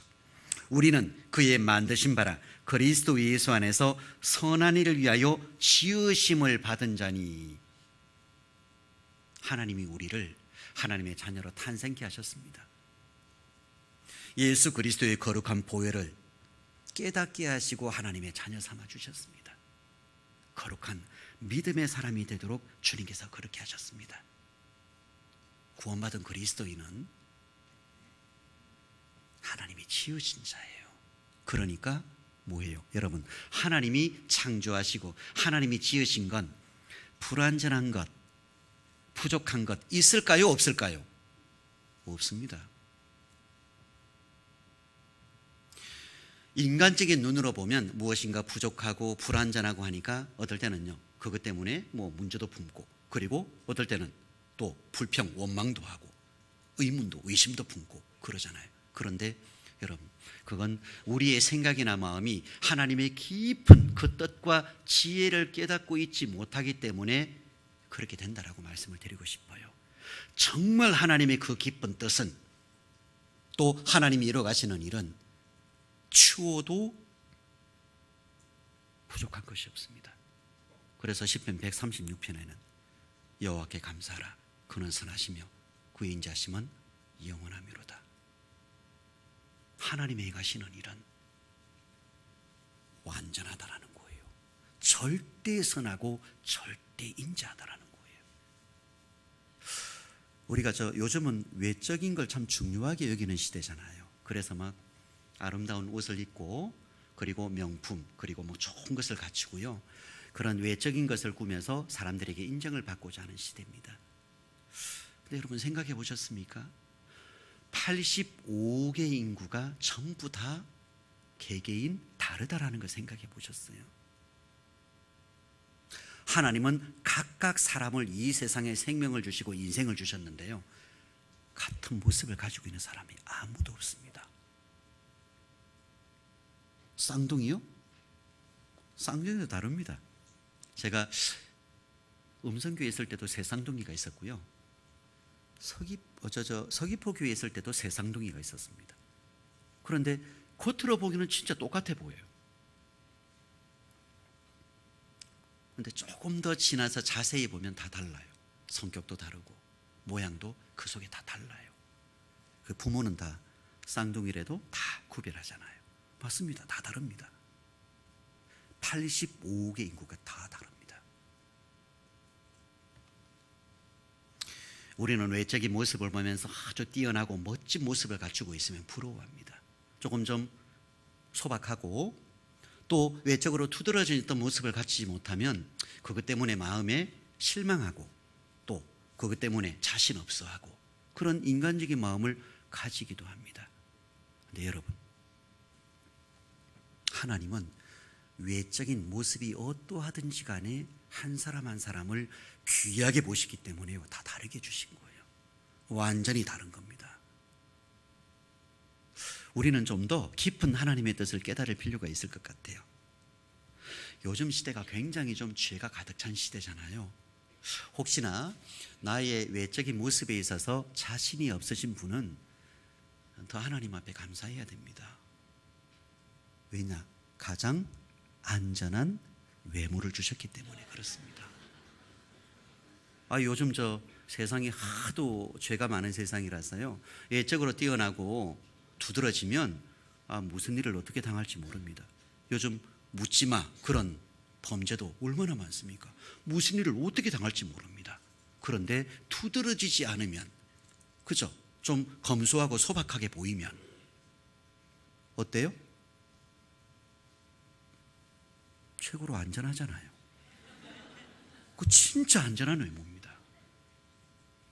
우리는 그의 만드신 바라 그리스도 예수 안에서 선한 일을 위하여 지으심을 받은 자니, 하나님이 우리를 하나님의 자녀로 탄생케 하셨습니다. 예수 그리스도의 거룩한 보혈을 깨닫게 하시고 하나님의 자녀 삼아 주셨습니다. 거룩한 믿음의 사람이 되도록 주님께서 그렇게 하셨습니다. 구원받은 그리스도인은 하나님이 지으신 자예요. 그러니까 뭐예요? 여러분, 하나님이 창조하시고 하나님이 지으신 건 불완전한 것, 부족한 것 있을까요? 없을까요? 없습니다. 인간적인 눈으로 보면 무엇인가 부족하고 불완전하고 하니까 어떨 때는요, 그것 때문에 문제도 품고, 그리고 어떨 때는 또 불평, 원망도 하고 의문도, 의심도 품고 그러잖아요. 그런데 여러분, 그건 우리의 생각이나 마음이 하나님의 깊은 그 뜻과 지혜를 깨닫고 있지 못하기 때문에 그렇게 된다라고 말씀을 드리고 싶어요. 정말 하나님의 그 깊은 뜻은, 또 하나님이 이뤄가시는 일은 추워도 부족한 것이 없습니다. 그래서 시편 136편에는 여호와께 감사하라, 그는 선하시며 그의 인자심은 영원하미로다. 하나님이 행하시는 일은 완전하다라는 거예요. 절대 선하고 절대 인자하다라는 거예요. 우리가 요즘은 외적인 걸 참 중요하게 여기는 시대잖아요. 그래서 막 아름다운 옷을 입고, 그리고 명품, 그리고 뭐 좋은 것을 갖추고요, 그런 외적인 것을 꾸며서 사람들에게 인정을 받고자 하는 시대입니다. 근데 여러분 생각해 보셨습니까? 85개 인구가 전부 다 개개인 다르다라는 걸 생각해 보셨어요? 하나님은 각각 사람을 이 세상에 생명을 주시고 인생을 주셨는데요, 같은 모습을 가지고 있는 사람이 아무도 없습니다. 쌍둥이요? 쌍둥이도 다릅니다. 제가 음성교회 있을 때도 세 쌍둥이가 있었고요, 서귀포교회 있을 때도 세 쌍둥이가 있었습니다. 그런데 겉으로 보기는 진짜 똑같아 보여요. 그런데 조금 더 지나서 자세히 보면 다 달라요. 성격도 다르고 모양도 그 속에 다 달라요. 그 부모는 다 쌍둥이라도 다 구별하잖아요. 맞습니다. 다 다릅니다. 85개 인구가 다 다릅니다. 우리는 외적인 모습을 보면서 아주 뛰어나고 멋진 모습을 갖추고 있으면 부러워합니다. 조금 좀 소박하고 또 외적으로 투드러져 있던 모습을 갖추지 못하면 그것 때문에 마음에 실망하고, 또 그것 때문에 자신 없어하고, 그런 인간적인 마음을 가지기도 합니다. 근데 여러분, 하나님은 외적인 모습이 어떠하든지 간에 한 사람 한 사람을 귀하게 보시기 때문에 다 다르게 주신 거예요. 완전히 다른 겁니다. 우리는 좀 더 깊은 하나님의 뜻을 깨달을 필요가 있을 것 같아요. 요즘 시대가 굉장히 좀 죄가 가득 찬 시대잖아요. 혹시나 나의 외적인 모습에 있어서 자신이 없으신 분은 더 하나님 앞에 감사해야 됩니다. 왜냐? 가장 안전한 외모를 주셨기 때문에 그렇습니다. 요즘 세상이 하도 죄가 많은 세상이라서요, 외적으로 뛰어나고 두드러지면 무슨 일을 어떻게 당할지 모릅니다. 요즘 묻지마 그런 범죄도 얼마나 많습니까? 무슨 일을 어떻게 당할지 모릅니다. 그런데 두드러지지 않으면, 그죠? 좀 검소하고 소박하게 보이면 어때요? 최고로 안전하잖아요. 그 진짜 안전한 외모입니다.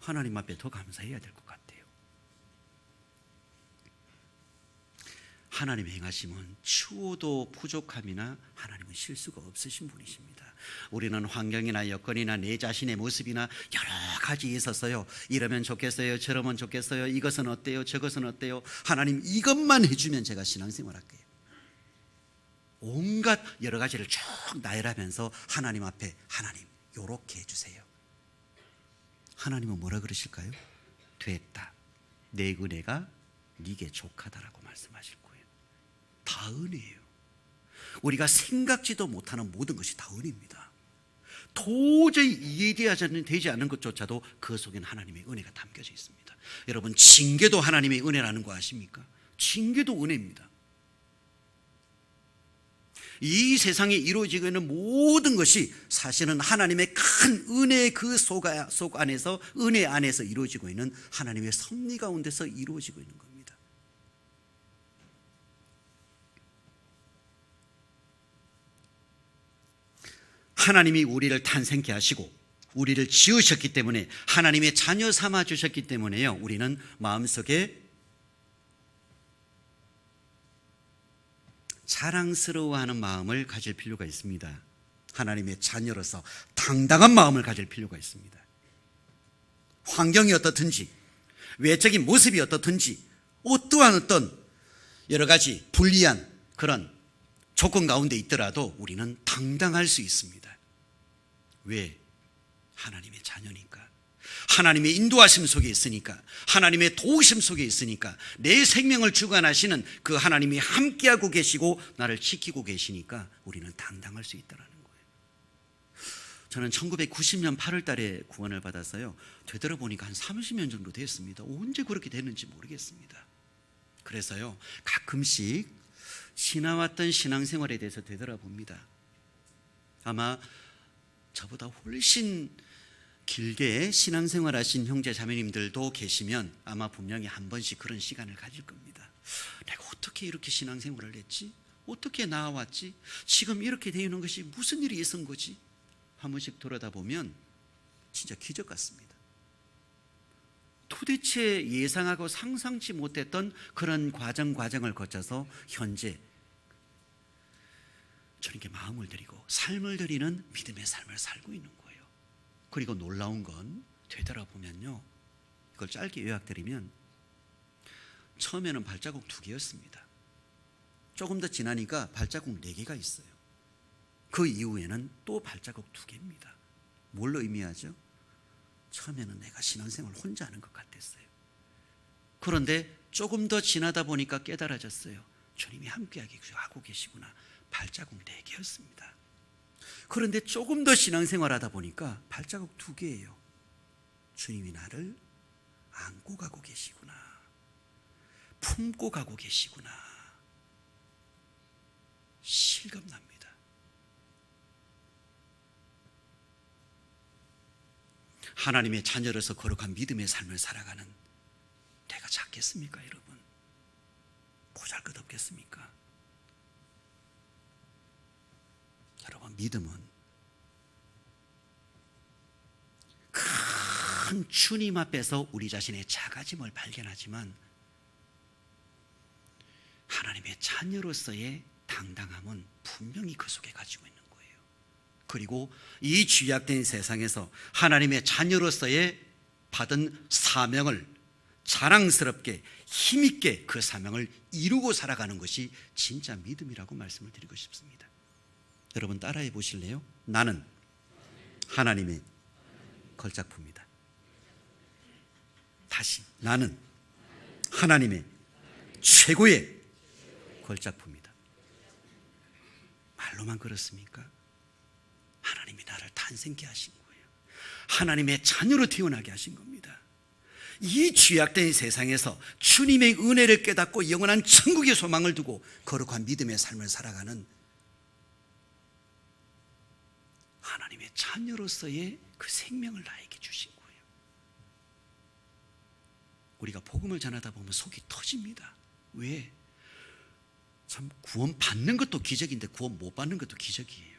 하나님 앞에 더 감사해야 될 것 같아요. 하나님의 행하심은 추호도 부족함이나 하나님은 실수가 없으신 분이십니다. 우리는 환경이나 여건이나 내 자신의 모습이나 여러 가지 있었어요. 이러면 좋겠어요, 저러면 좋겠어요, 이것은 어때요, 저것은 어때요, 하나님 이것만 해주면 제가 신앙생활 할게요. 온갖 여러 가지를 쭉 나열하면서 하나님 앞에, 하나님 요렇게 해주세요. 하나님은 뭐라 그러실까요? 됐다, 내 은혜가 네게 족하다라고 말씀하실 거예요. 다 은혜예요. 우리가 생각지도 못하는 모든 것이 다 은혜입니다. 도저히 이해되지 않는 것조차도 그 속에는 하나님의 은혜가 담겨져 있습니다. 여러분, 징계도 하나님의 은혜라는 거 아십니까? 징계도 은혜입니다. 이 세상에 이루어지고 있는 모든 것이 사실은 하나님의 큰 은혜의 그 속 안에서, 은혜 안에서 이루어지고 있는 하나님의 섭리 가운데서 이루어지고 있는 겁니다. 하나님이 우리를 탄생케 하시고 우리를 지으셨기 때문에, 하나님의 자녀 삼아 주셨기 때문에요, 우리는 마음속에 자랑스러워하는 마음을 가질 필요가 있습니다. 하나님의 자녀로서 당당한 마음을 가질 필요가 있습니다. 환경이 어떻든지, 외적인 모습이 어떻든지, 어떠한 어떤 여러 가지 불리한 그런 조건 가운데 있더라도 우리는 당당할 수 있습니다. 왜? 하나님의 자녀니까, 하나님의 인도하심 속에 있으니까, 하나님의 도우심 속에 있으니까, 내 생명을 주관하시는 그 하나님이 함께하고 계시고 나를 지키고 계시니까 우리는 당당할 수 있다는 거예요. 저는 1990년 8월 달에 구원을 받았어요. 되돌아보니까 한 30년 정도 됐습니다. 언제 그렇게 됐는지 모르겠습니다. 그래서요, 가끔씩 지나왔던 신앙생활에 대해서 되돌아봅니다. 아마 저보다 훨씬 길게 신앙생활 하신 형제 자매님들도 계시면 아마 분명히 한 번씩 그런 시간을 가질 겁니다. 내가 어떻게 이렇게 신앙생활을 했지? 어떻게 나아왔지? 지금 이렇게 되는 것이 무슨 일이 있은 거지? 한 번씩 돌아다보면 진짜 기적 같습니다. 도대체 예상하고 상상치 못했던 그런 과정을 거쳐서 현재 주님께 마음을 드리고 삶을 드리는 믿음의 삶을 살고 있는 거예요. 그리고 놀라운 건 되돌아보면요, 이걸 짧게 요약드리면 처음에는 발자국 2개였습니다. 조금 더 지나니까 발자국 4개가 있어요. 그 이후에는 또 발자국 2개입니다. 뭘 의미하죠? 처음에는 내가 신앙생활 혼자 하는 것 같았어요. 그런데 조금 더 지나다 보니까 깨달아졌어요. 주님이 함께하게 하고 계시구나. 발자국 4개였습니다. 그런데 조금 더 신앙생활 하다 보니까 발자국 2개예요. 주님이 나를 안고 가고 계시구나. 품고 가고 계시구나. 실감납니다. 하나님의 자녀로서 거룩한 믿음의 삶을 살아가는 내가 작겠습니까, 여러분? 보잘것없겠습니까? 여러분, 믿음은 큰 주님 앞에서 우리 자신의 작아짐을 발견하지만 하나님의 자녀로서의 당당함은 분명히 그 속에 가지고 있는 거예요. 그리고 이 죄악된 세상에서 하나님의 자녀로서의 받은 사명을 자랑스럽게 힘있게 그 사명을 이루고 살아가는 것이 진짜 믿음이라고 말씀을 드리고 싶습니다. 여러분 따라해 보실래요? 나는 하나님의 걸작품이다. 다시, 나는 하나님의 최고의 걸작품이다. 말로만 그렇습니까? 하나님이 나를 탄생케 하신 거예요. 하나님의 자녀로 태어나게 하신 겁니다. 이 죄악된 세상에서 주님의 은혜를 깨닫고 영원한 천국의 소망을 두고 거룩한 믿음의 삶을 살아가는 하나님의 자녀로서의 그 생명을 나에게 주신 거예요. 우리가 복음을 전하다 보면 속이 터집니다. 왜? 참 구원 받는 것도 기적인데 구원 못 받는 것도 기적이에요.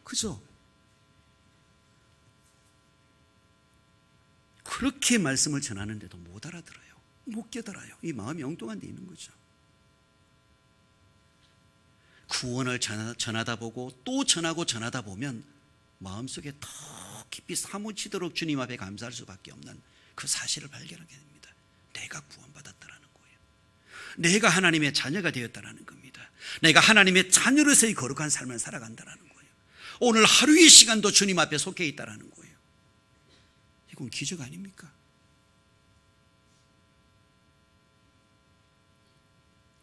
그죠? 그렇게 말씀을 전하는데도 못 알아들어요. 못 깨달아요. 이 마음이 엉뚱한 데 있는 거죠. 구원을 전하다 보고 또 전하다 보면 마음속에 더 깊이 사무치도록 주님 앞에 감사할 수밖에 없는 그 사실을 발견하게 됩니다. 내가 구원받았다라는 거예요. 내가 하나님의 자녀가 되었다라는 겁니다. 내가 하나님의 자녀로서의 거룩한 삶을 살아간다라는 거예요. 오늘 하루의 시간도 주님 앞에 속해 있다라는 거예요. 이건 기적 아닙니까?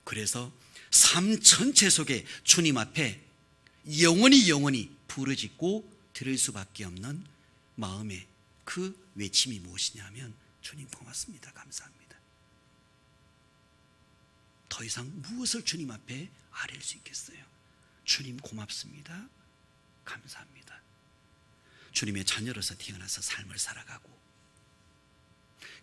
그래서 삶 전체 속에 주님 앞에 영원히 부르짖고 들을 수밖에 없는 마음의 그 외침이 무엇이냐면 주님 고맙습니다. 감사합니다. 더 이상 무엇을 주님 앞에 아뢰일 수 있겠어요? 주님 고맙습니다. 감사합니다. 주님의 자녀로서 태어나서 삶을 살아가고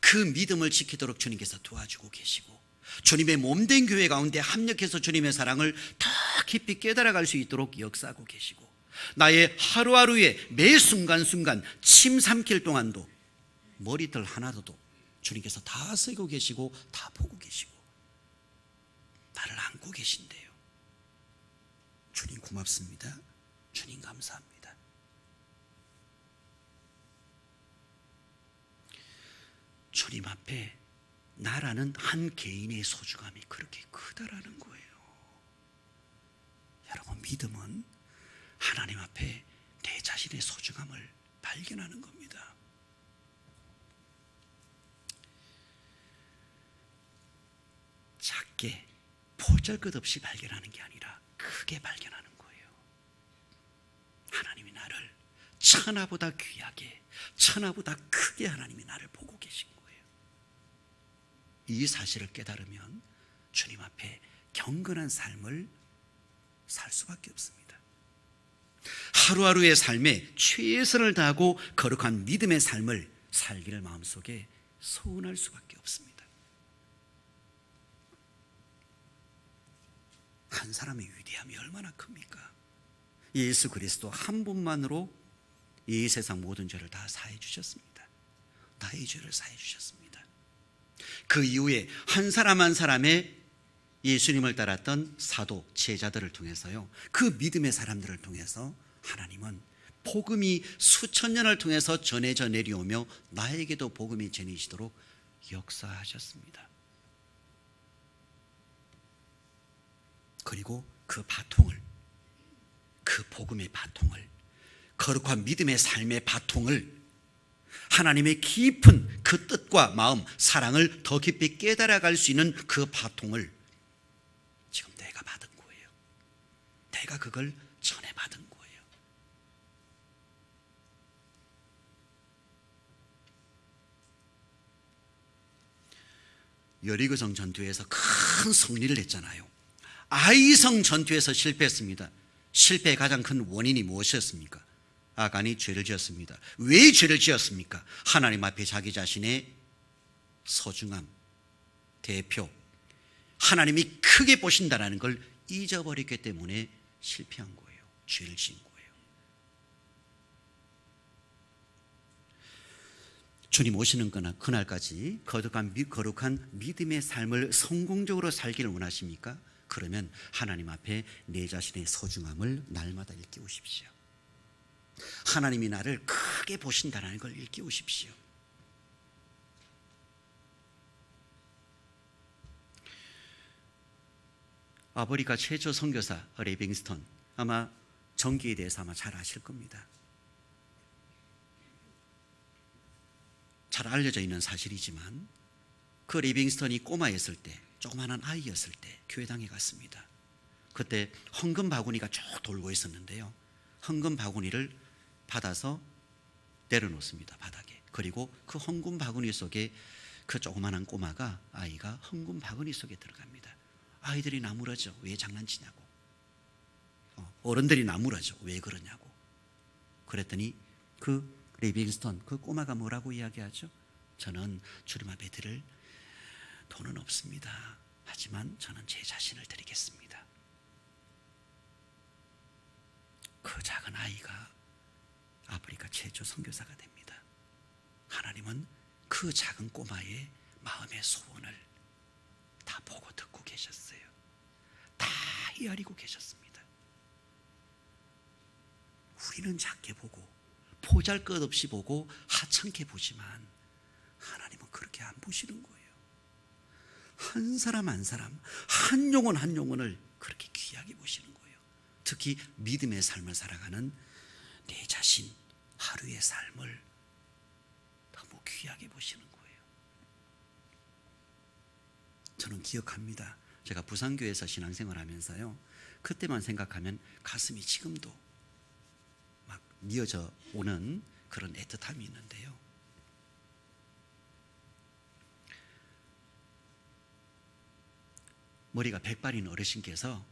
그 믿음을 지키도록 주님께서 도와주고 계시고 주님의 몸된 교회 가운데 합력해서 주님의 사랑을 더 깊이 깨달아갈 수 있도록 역사하고 계시고 나의 하루하루의 매 순간순간 침 삼킬 동안도 머리털 하나도 주님께서 다 쓰고 계시고 다 보고 계시고 나를 안고 계신대요. 주님 고맙습니다. 주님 감사합니다. 주님 앞에 나라는 한 개인의 소중함이 그렇게 크다라는 거예요. 여러분, 믿음은 하나님 앞에 내 자신의 소중함을 발견하는 겁니다. 작게 보잘것없이 발견하는 게 아니라 크게 발견하는 거예요. 하나님이 나를 천하보다 귀하게, 천하보다 크게 하나님이 나를 보고 계신 거예요. 이 사실을 깨달으면 주님 앞에 경건한 삶을 살 수밖에 없습니다. 하루하루의 삶에 최선을 다하고 거룩한 믿음의 삶을 살기를 마음속에 소원할 수밖에 없습니다. 한 사람의 위대함이 얼마나 큽니까? 예수 그리스도 한 분만으로 이 세상 모든 죄를 다 사해 주셨습니다. 나의 죄를 사해 주셨습니다. 그 이후에 한 사람 한 사람의 예수님을 따랐던 사도, 제자들을 통해서요, 그 믿음의 사람들을 통해서 하나님은 복음이 수천 년을 통해서 전해져 내려오며 나에게도 복음이 전해지도록 역사하셨습니다. 그리고 그 바통을, 그 복음의 바통을, 거룩한 믿음의 삶의 바통을, 하나님의 깊은 그 뜻과 마음, 사랑을 더 깊이 깨달아갈 수 있는 그 바통을 지금 내가 받은 거예요. 내가 그걸 전해받은 거예요. 여리고성 전투에서 큰 승리를 했잖아요. 아이성 전투에서 실패했습니다. 실패의 가장 큰 원인이 무엇이었습니까? 아간이 죄를 지었습니다. 왜 죄를 지었습니까? 하나님 앞에 자기 자신의 소중함, 대표, 하나님이 크게 보신다는 걸 잊어버렸기 때문에 실패한 거예요. 죄를 지은 거예요. 주님 오시는 그날까지 거룩한 믿음의 삶을 성공적으로 살기를 원하십니까? 그러면 하나님 앞에 내 자신의 소중함을 날마다 일깨우십시오. 하나님이 나를 크게 보신다는 걸 일깨우십시오. 아프리카 최초 선교사 리빙스턴, 아마 전기에 대해서 아마 잘 아실 겁니다. 잘 알려져 있는 사실이지만 그 리빙스턴이 꼬마였을 때, 조그마한 아이였을 때 교회당에 갔습니다. 그때 헌금 바구니가 쭉 돌고 있었는데요, 헌금 바구니를 받아서 내려놓습니다, 바닥에. 그리고 그 헌금 바구니 속에 그 조그마한 꼬마가, 아이가 헌금 바구니 속에 들어갑니다. 아이들이 나무라죠. 왜 장난치냐고. 어른들이 나무라죠. 왜 그러냐고. 그랬더니 그 리빙스턴, 그 꼬마가 뭐라고 이야기하죠? 저는 주님 앞에 드릴 돈은 없습니다. 하지만 저는 제 자신을 드리겠습니다. 그 작은 아이가 아프리카 최초 선교사가 됩니다. 하나님은 그 작은 꼬마의 마음의 소원을 다 보고 듣고 계셨어요. 다 헤아리고 계셨습니다. 우리는 작게 보고 보잘것없이 보고 하찮게 보지만 하나님은 그렇게 안 보시는 거예요. 한 사람 한 사람, 한 영혼 한 영혼을 그렇게 귀하게 보시는 거예요. 특히 믿음의 삶을 살아가는 내 자신, 하루의 삶을 너무 귀하게 보시는 거예요. 저는 기억합니다. 제가 부산교회에서 신앙생활 하면서요, 그때만 생각하면 가슴이 지금도 막 미어져 오는 그런 애틋함이 있는데요, 머리가 백발인 어르신께서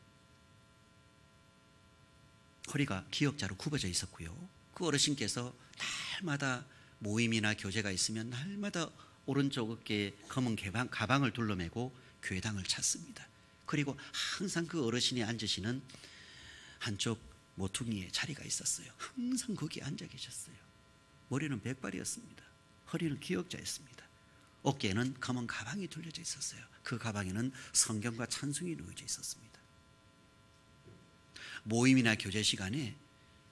허리가 기역자로 굽어져 있었고요, 그 어르신께서 날마다 모임이나 교제가 있으면 날마다 오른쪽 어깨에 검은 가방을 둘러매고 교회당을 찾습니다. 그리고 항상 그 어르신이 앉으시는 한쪽 모퉁이에 자리가 있었어요. 항상 거기에 앉아 계셨어요. 머리는 백발이었습니다. 허리는 기역자였습니다. 어깨에는 검은 가방이 둘려져 있었어요. 그 가방에는 성경과 찬송이 놓여져 있었습니다. 모임이나 교제 시간에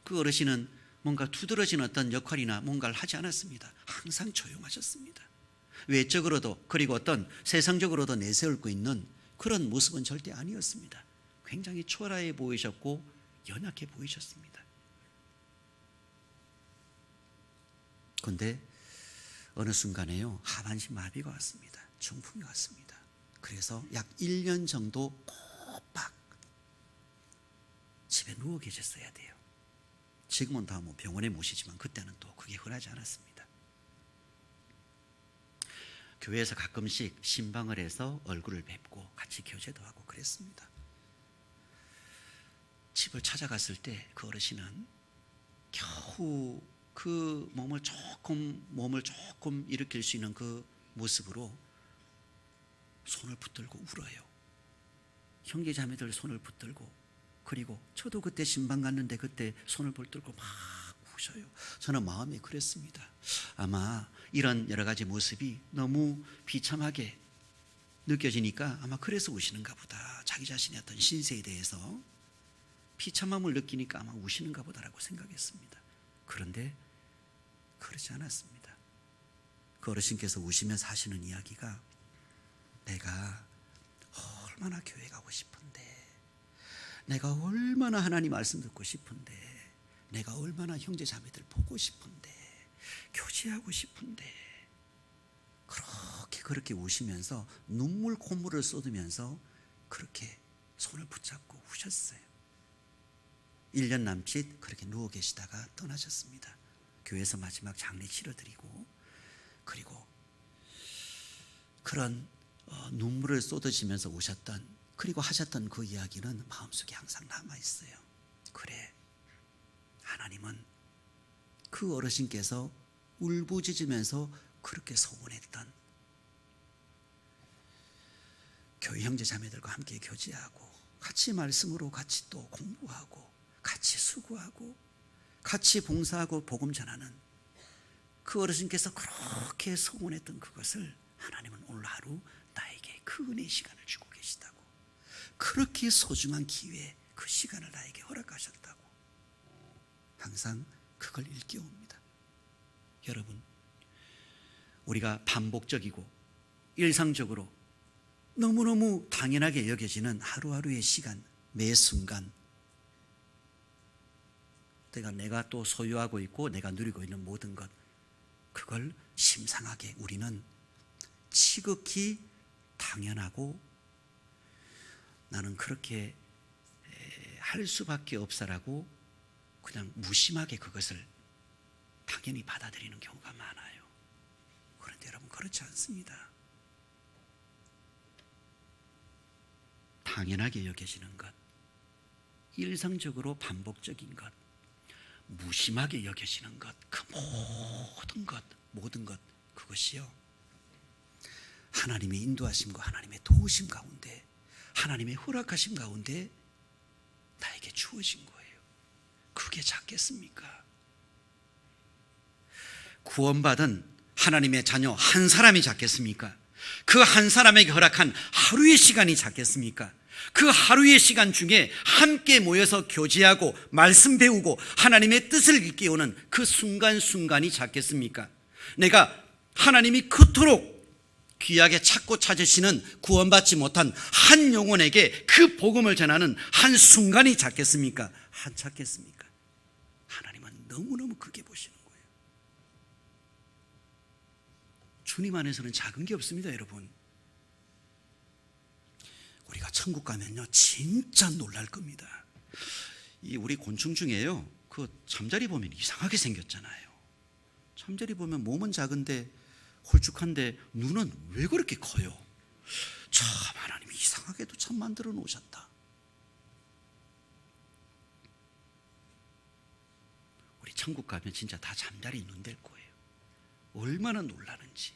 그 어르신은 뭔가 두드러진 어떤 역할이나 뭔가를 하지 않았습니다. 항상 조용하셨습니다. 외적으로도, 그리고 어떤 세상적으로도 내세울 거 있는 그런 모습은 절대 아니었습니다. 굉장히 초라해 보이셨고 연약해 보이셨습니다. 그런데 어느 순간에요, 하반신 마비가 왔습니다. 중풍이 왔습니다. 그래서 약 1년 정도 꼬박 집에 누워 계셨어야 돼요. 지금은 다 병원에 모시지만 그때는 또 그게 흔하지 않았습니다. 교회에서 가끔씩 신방을 해서 얼굴을 뵙고 같이 교제도 하고 그랬습니다. 집을 찾아갔을 때 그 어르신은 겨우 그 몸을 조금 일으킬 수 있는 그 모습으로 손을 붙들고 울어요. 형제 자매들 손을 붙들고, 그리고 저도 그때 신방 갔는데 그때 손을 붙들고 막 우셔요. 저는 마음이 그랬습니다. 아마 이런 여러 가지 모습이 너무 비참하게 느껴지니까 아마 그래서 우시는가 보다. 자기 자신의 어떤 신세에 대해서 비참함을 느끼니까 아마 우시는가 보다라고 생각했습니다. 그런데 그러지 않았습니다. 그 어르신께서 우시면서 하시는 이야기가, 내가 얼마나 교회 가고 싶은데, 내가 얼마나 하나님 말씀 듣고 싶은데, 내가 얼마나 형제 자매들 보고 싶은데, 교제하고 싶은데, 그렇게 우시면서 눈물 콧물을 쏟으면서 그렇게 손을 붙잡고 우셨어요. 1년 남짓 그렇게 누워 계시다가 떠나셨습니다. 교회에서 마지막 장례 치러드리고, 그리고 그런 눈물을 쏟으시면서 오셨던, 그리고 하셨던 그 이야기는 마음속에 항상 남아있어요. 그래, 하나님은 그 어르신께서 울부짖으면서 그렇게 소원했던 교회 형제 자매들과 함께 교제하고, 같이 말씀으로 같이 또 공부하고, 같이 수고하고, 같이 봉사하고 복음 전하는 그 어르신께서 그렇게 소원했던 그것을 하나님은 오늘 하루 나에게 그 은혜의 시간을 주고 계시다고, 그렇게 소중한 기회, 그 시간을 나에게 허락하셨다고 항상 그걸 일깨웁니다. 여러분, 우리가 반복적이고 일상적으로 너무너무 당연하게 여겨지는 하루하루의 시간, 매 순간, 내가 또 소유하고 있고 내가 누리고 있는 모든 것, 그걸 심상하게 우리는 지극히 당연하고 나는 그렇게 할 수밖에 없어라고 그냥 무심하게 그것을 당연히 받아들이는 경우가 많아요. 그런데 여러분, 그렇지 않습니다. 당연하게 여겨지는 것, 일상적으로 반복적인 것, 무심하게 여겨지는 것, 그 모든 것, 그것이요, 하나님의 인도하심과 하나님의 도우심 가운데, 하나님의 허락하심 가운데 나에게 주어진 거예요. 그게 작겠습니까? 구원받은 하나님의 자녀 한 사람이 작겠습니까? 그 한 사람에게 허락한 하루의 시간이 작겠습니까? 그 하루의 시간 중에 함께 모여서 교제하고 말씀 배우고 하나님의 뜻을 일깨우는 그 순간순간이 작겠습니까? 내가 하나님이 그토록 귀하게 찾고 찾으시는 구원받지 못한 한 영혼에게 그 복음을 전하는 한 순간이 작겠습니까? 안 작겠습니까? 하나님은 너무너무 크게 보시는 거예요. 주님 안에서는 작은 게 없습니다, 여러분. 우리가 천국 가면요, 진짜 놀랄 겁니다. 우리 곤충 중에요, 그 잠자리 보면 이상하게 생겼잖아요. 잠자리 보면 몸은 작은데 홀쭉한데 눈은 왜 그렇게 커요? 참, 하나님이 이상하게도 참 만들어 놓으셨다. 우리 천국 가면 진짜 다 잠자리 눈 될 거예요. 얼마나 놀라는지,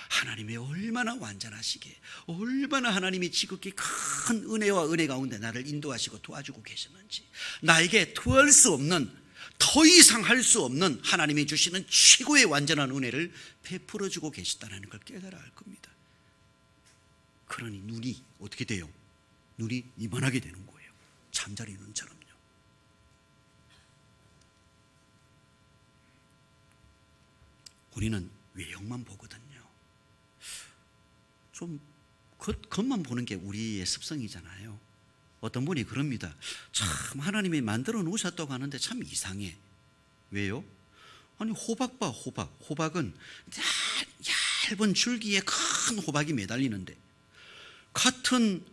하나님이 얼마나 완전하시게, 얼마나 하나님이 지극히 큰 은혜와 은혜 가운데 나를 인도하시고 도와주고 계시는지, 나에게 더할 수 없는, 더 이상 할 수 없는 하나님이 주시는 최고의 완전한 은혜를 베풀어 주고 계시다는 걸 깨달아 알 겁니다. 그러니 눈이 어떻게 돼요? 눈이 이만하게 되는 거예요. 잠자리 눈처럼요. 우리는 외형만 보거든요. 좀 겉만 보는 게 우리의 습성이잖아요. 어떤 분이 그럽니다. 참, 하나님이 만들어 놓으셨다고 하는데 참 이상해. 왜요? 아니, 호박 봐, 호박. 호박은 얇은 줄기에 큰 호박이 매달리는데, 같은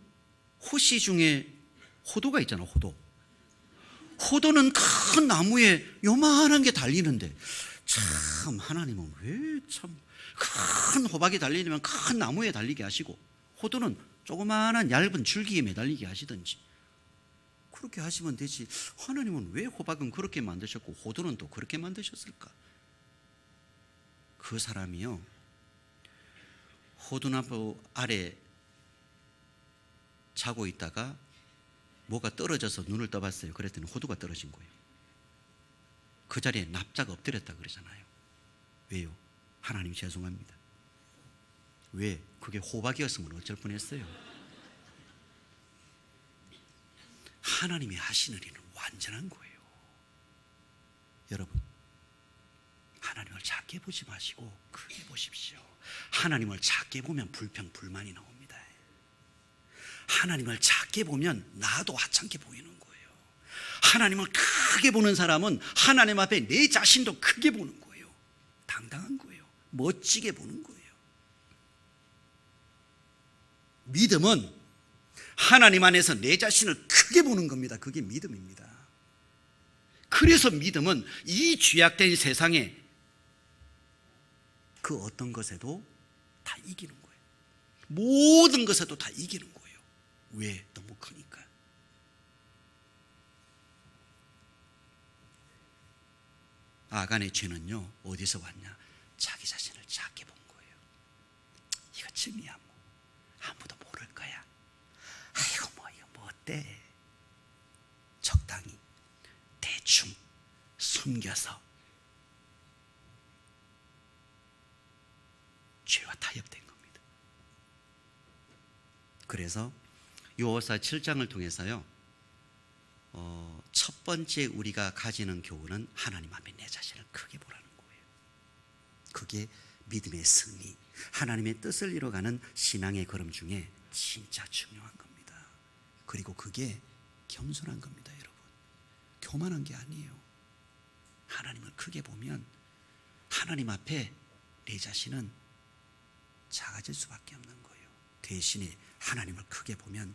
호씨 중에 호도가 있잖아, 호도. 호도는 큰 나무에 요만한 게 달리는데, 참, 하나님은 왜 참 큰 호박이 달리려면 큰 나무에 달리게 하시고, 호두는 조그마한 얇은 줄기에 매달리게 하시든지 그렇게 하시면 되지. 하나님은 왜 호박은 그렇게 만드셨고 호두는 또 그렇게 만드셨을까? 그 사람이요, 호두나무 아래 자고 있다가 뭐가 떨어져서 눈을 떠봤어요. 그랬더니 호두가 떨어진 거예요. 그 자리에 납작 엎드렸다 그러잖아요. 왜요? 하나님 죄송합니다. 왜? 그게 호박이었으면 어쩔 뻔했어요. 하나님이 하시는 일은 완전한 거예요. 여러분, 하나님을 작게 보지 마시고 크게 보십시오. 하나님을 작게 보면 불평, 불만이 나옵니다. 하나님을 작게 보면 나도 하찮게 보이는 거예요. 하나님을 크게 보는 사람은 하나님 앞에 내 자신도 크게 보는 거예요. 당당한 거예요. 멋지게 보는 거예요. 믿음은 하나님 안에서 내 자신을 크게 보는 겁니다. 그게 믿음입니다. 그래서 믿음은 이 죄악된 세상에 그 어떤 것에도 다 이기는 거예요. 모든 것에도 다 이기는 거예요. 왜? 너무 크니까. 아간의 죄는요, 어디서 왔냐? 자기 자신을 작게 본 거예요. 이것쯤이야 뭐 아무도 모를 거야. 아이고 이거 뭐 어때? 적당히 대충 숨겨서 죄와 타협된 겁니다. 그래서 여호수아 7장을 통해서요, 첫 번째 우리가 가지는 교훈은 하나님 앞에 내 자신을 크게 보라는 거예요. 그게 믿음의 승리, 하나님의 뜻을 이뤄가는 신앙의 걸음 중에 진짜 중요한 겁니다. 그리고 그게 겸손한 겁니다. 여러분, 교만한 게 아니에요. 하나님을 크게 보면 하나님 앞에 내 자신은 작아질 수밖에 없는 거예요. 대신에 하나님을 크게 보면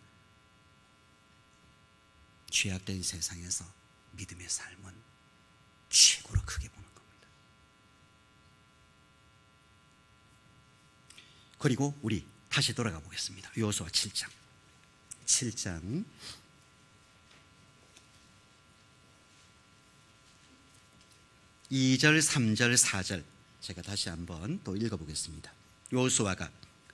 죄악된 세상에서 믿음의 삶은 최고로 크게 보는 겁니다. 그리고 우리 다시 돌아가 보겠습니다. 여호수아 7장 2절, 3절, 4절 제가 다시 한번 또 읽어보겠습니다. 여호수아가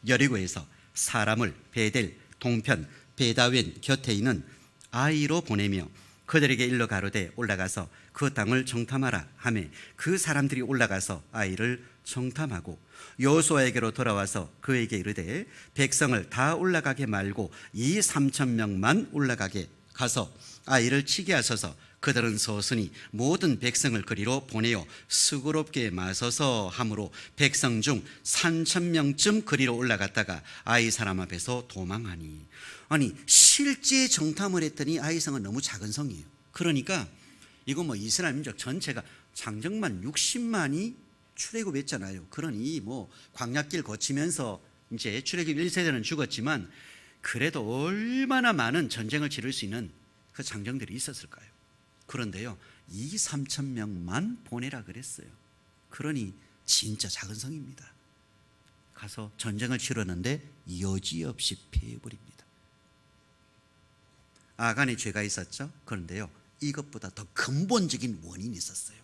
여리고에서 사람을 베델 동편 베다웬 곁에 있는 아이로 보내며 그들에게 일러 가로되 올라가서 그 땅을 정탐하라 하매 그 사람들이 올라가서 아이를 정탐하고 여호수아에게로 돌아와서 그에게 이르되 백성을 다 올라가게 말고 2,3,000명만 올라가게 가서 아이를 치게 하소서. 그들은 서서히 모든 백성을 그리로 보내어 수고롭게 마서서 함으로 백성 중 3,000명쯤 그리로 올라갔다가 아이 사람 앞에서 도망하니. 아니, 실제 정탐을 했더니 아이 성은 너무 작은 성이에요. 그러니까 이거 뭐 이스라엘 민족 전체가 장정만 60만이 출애굽했잖아요. 그러니 뭐 광야길 거치면서 이제 출애굽 1세대는 죽었지만 그래도 얼마나 많은 전쟁을 치를 수 있는 그 장정들이 있었을까요? 그런데요, 2,3,000명만 보내라 그랬어요. 그러니 진짜 작은 성입니다. 가서 전쟁을 치렀는데 여지없이 패해버립니다. 아간의 죄가 있었죠. 그런데요, 이것보다 더 근본적인 원인이 있었어요.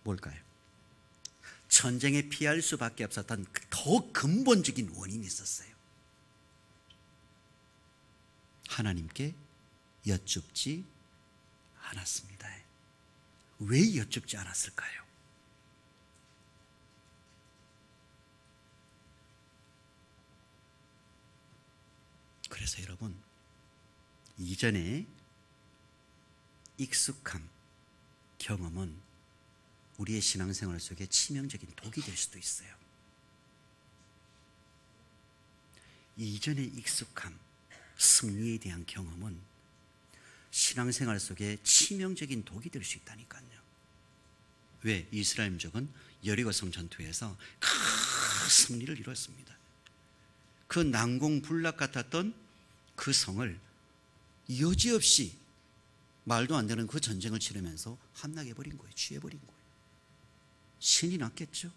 뭘까요? 전쟁에 피할 수밖에 없었던 더 근본적인 원인이 있었어요. 하나님께 여쭙지 않았습니다. 왜 여쭙지 않았을까요? 그래서 여러분, 이전에 익숙함, 경험은 우리의 신앙생활 속에 치명적인 독이 될 수도 있어요. 이전의 익숙함, 승리에 대한 경험은 신앙생활 속에 치명적인 독이 될 수 있다니까요. 왜? 이스라엘 민족은 여리고성 전투에서 큰 승리를 이뤘습니다. 그 난공불락 같았던 그 성을 여지없이 말도 안 되는 그 전쟁을 치르면서 함락해버린 거예요. 취해버린 거예요. 신이 났겠죠.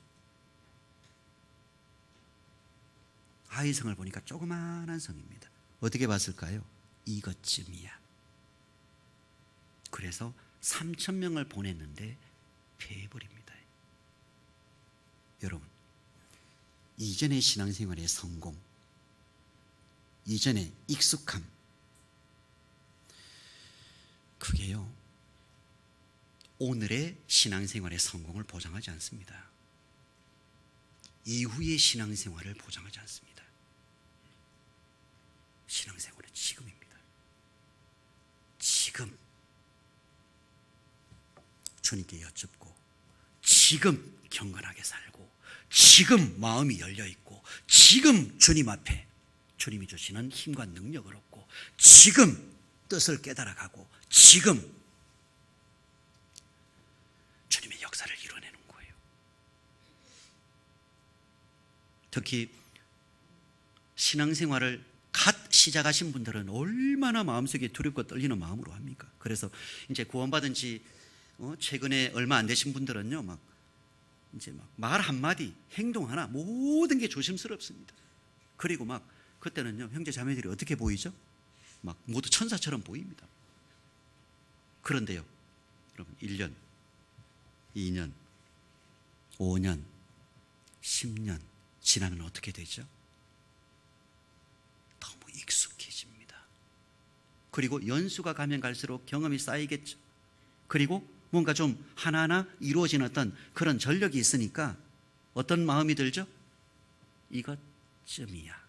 아이성을 보니까 조그마한 성입니다. 어떻게 봤을까요? 이것쯤이야. 그래서 3,000명을 보냈는데 패해버립니다. 여러분, 이전의 신앙생활의 성공, 이전의 익숙함, 그게요 오늘의 신앙생활의 성공을 보장하지 않습니다. 이후의 신앙생활을 보장하지 않습니다. 신앙생활은 지금입니다. 지금 주님께 여쭙고, 지금 경건하게 살고, 지금 마음이 열려있고, 지금 주님 앞에 주님이 주시는 힘과 능력을 얻고, 지금 뜻을 깨달아가고, 지금 주님의 역사를 이뤄내는 거예요. 특히 신앙생활을 갓 시작하신 분들은 얼마나 마음속에 두렵고 떨리는 마음으로 합니까? 그래서 이제 구원받은 지 최근에 얼마 안 되신 분들은요, 이제 말 한마디, 행동 하나, 모든 게 조심스럽습니다. 그리고 그때는요, 형제 자매들이 어떻게 보이죠? 모두 천사처럼 보입니다. 그런데요, 여러분, 1년, 2년, 5년, 10년 지나면 어떻게 되죠? 너무 익숙해집니다. 그리고 연수가 가면 갈수록 경험이 쌓이겠죠. 그리고 뭔가 좀 하나하나 이루어지는 어떤 그런 전력이 있으니까 어떤 마음이 들죠? 이것쯤이야.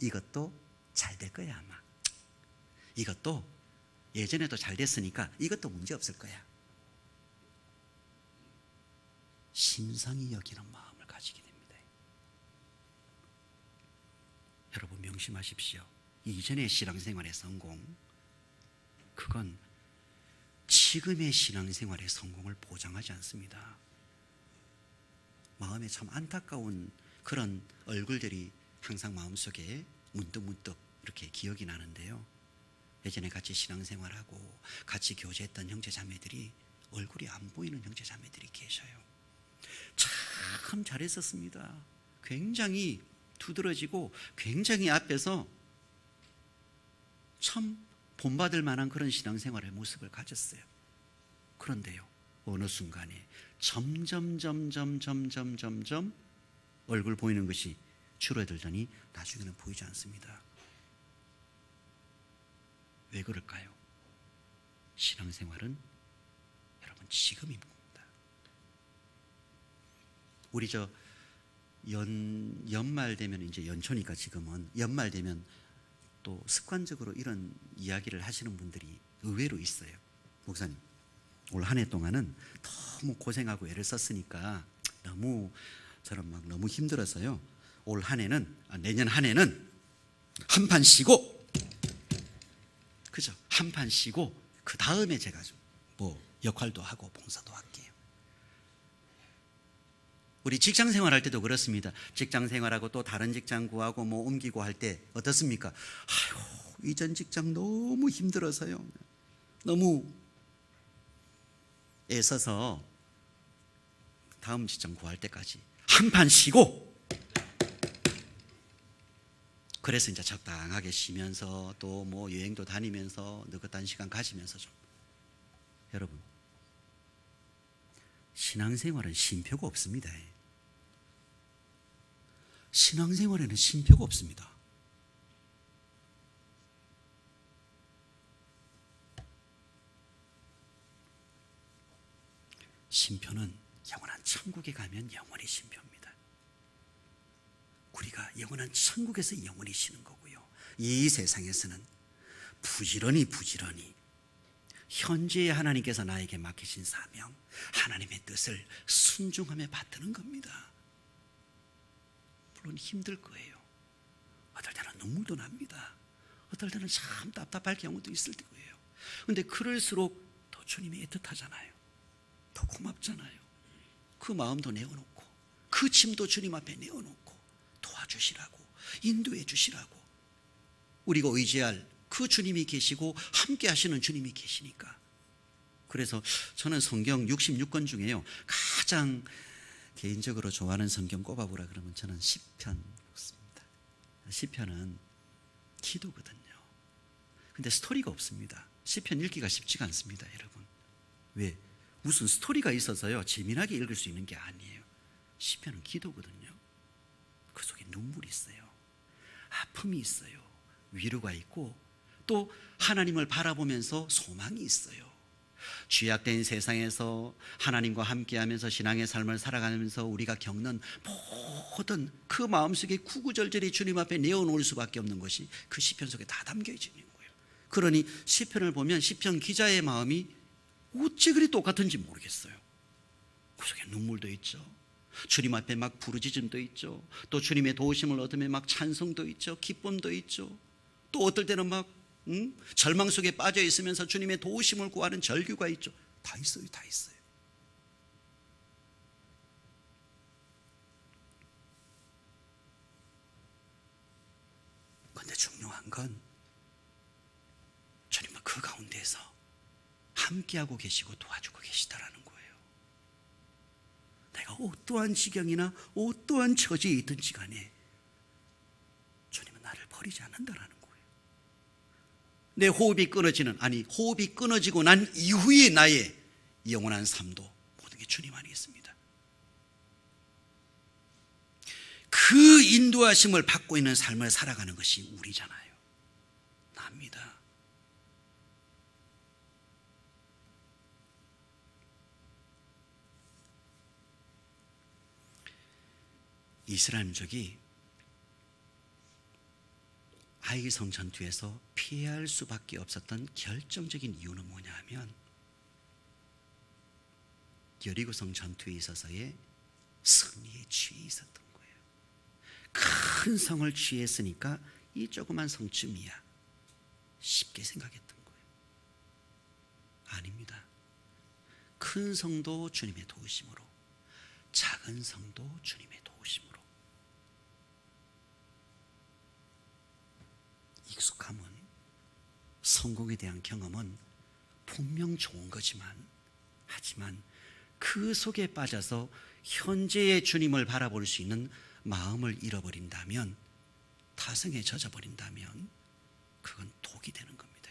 이것도 잘 될 거야 아마. 이것도 예전에도 잘 됐으니까 이것도 문제 없을 거야. 신성히 여기는 마음을 가지게 됩니다. 여러분 명심하십시오. 이전의 신앙생활의 성공, 그건 지금의 신앙생활의 성공을 보장하지 않습니다. 마음에 참 안타까운 그런 얼굴들이 항상 마음속에 문득문득 이렇게 기억이 나는데요, 예전에 같이 신앙생활하고 같이 교제했던 형제자매들이 얼굴이 안 보이는 형제자매들이 계셔요. 참 잘했었습니다. 굉장히 두드러지고 굉장히 앞에서 참 본받을 만한 그런 신앙생활의 모습을 가졌어요. 그런데요, 어느 순간에 점점 얼굴 보이는 것이 줄어들더니 나중에는 보이지 않습니다. 왜 그럴까요? 신앙생활은 여러분 지금입니다. 우리 연말 되면, 이제 연초니까 지금은 연말 되면 또 습관적으로 이런 이야기를 하시는 분들이 의외로 있어요. 목사님, 올 한 해 동안은 너무 고생하고 애를 썼으니까 저는 너무 힘들어서요, 올 한 해는, 내년 한 해는 한 판 쉬고, 그죠? 한 판 쉬고 그 다음에 제가 좀 역할도 하고 봉사도 할게요. 우리 직장 생활할 때도 그렇습니다. 직장 생활하고 또 다른 직장 구하고 옮기고 할 때 어떻습니까? 아유, 이전 직장 너무 힘들어서요, 너무 애써서 다음 직장 구할 때까지 한 판 쉬고, 그래서 이제 적당하게 쉬면서 또 여행도 다니면서 느긋한 시간 가지면서 좀. 여러분, 신앙생활은 쉼표가 없습니다. 신앙생활에는 쉼표가 없습니다. 쉼표는 영원한 천국에 가면 영원히 쉼표입니다. 우리가 영원한 천국에서 영원히 쉬는 거고요, 이 세상에서는 부지런히 현재의 하나님께서 나에게 맡기신 사명, 하나님의 뜻을 순종하며 받드는 겁니다. 물론 힘들 거예요. 어떨 때는 눈물도 납니다. 어떨 때는 참 답답할 경우도 있을 거예요. 그런데 그럴수록 더 주님이 애틋하잖아요. 더 고맙잖아요. 그 마음도 내어놓고, 그 짐도 주님 앞에 내어놓고 도와주시라고, 인도해 주시라고. 우리가 의지할 그 주님이 계시고 함께 하시는 주님이 계시니까 그래서 저는 성경 66권 중에요, 가장 개인적으로 좋아하는 성경 꼽아보라 그러면 저는 시편 꼽습니다. 시편은 기도거든요. 근데 스토리가 없습니다. 시편 읽기가 쉽지가 않습니다, 여러분. 왜? 무슨 스토리가 있어서요 재미나게 읽을 수 있는 게 아니에요. 시편은 기도거든요. 그 속에 눈물이 있어요. 아픔이 있어요. 위로가 있고 또 하나님을 바라보면서 소망이 있어요. 죄악된 세상에서 하나님과 함께하면서 신앙의 삶을 살아가면서 우리가 겪는 모든 그 마음속에 구구절절히 주님 앞에 내어놓을 수밖에 없는 것이 그 시편 속에 다 담겨져 있는 거예요. 그러니 시편을 보면 시편 기자의 마음이 어찌 그리 똑같은지 모르겠어요. 그 속에 눈물도 있죠. 주님 앞에 막 부르짖음도 있죠. 또 주님의 도우심을 얻으면 막 찬송도 있죠. 기쁨도 있죠. 또 어떨 때는 막 절망 속에 빠져 있으면서 주님의 도우심을 구하는 절규가 있죠. 다 있어요. 다 있어요. 그런데 중요한 건 주님은 그 가운데에서 함께하고 계시고 도와주고 계시다라는 거예요. 내가 어떠한 지경이나 어떠한 처지에 있든지 간에 주님은 나를 버리지 않는다라는 거예요. 내 호흡이 끊어지고 난 이후에 나의 영원한 삶도 모든 게 주님 안에 있습니다. 그 인도하심을 받고 있는 삶을 살아가는 것이 우리잖아요. 납니다. 이스라엘 민족이 아이성 전투에서 피할 수밖에 없었던 결정적인 이유는 뭐냐 하면 여리고성 전투에 있어서의 승리에 취해 있었던 거예요. 큰 성을 취했으니까 이 조그만 성쯤이야 쉽게 생각했던 거예요. 아닙니다. 큰 성도 주님의 도우심으로, 작은 성도 주님의 도우심으로. 익숙함은, 성공에 대한 경험은 분명 좋은 거지만, 하지만 그 속에 빠져서 현재의 주님을 바라볼 수 있는 마음을 잃어버린다면, 타성에 젖어버린다면 그건 독이 되는 겁니다.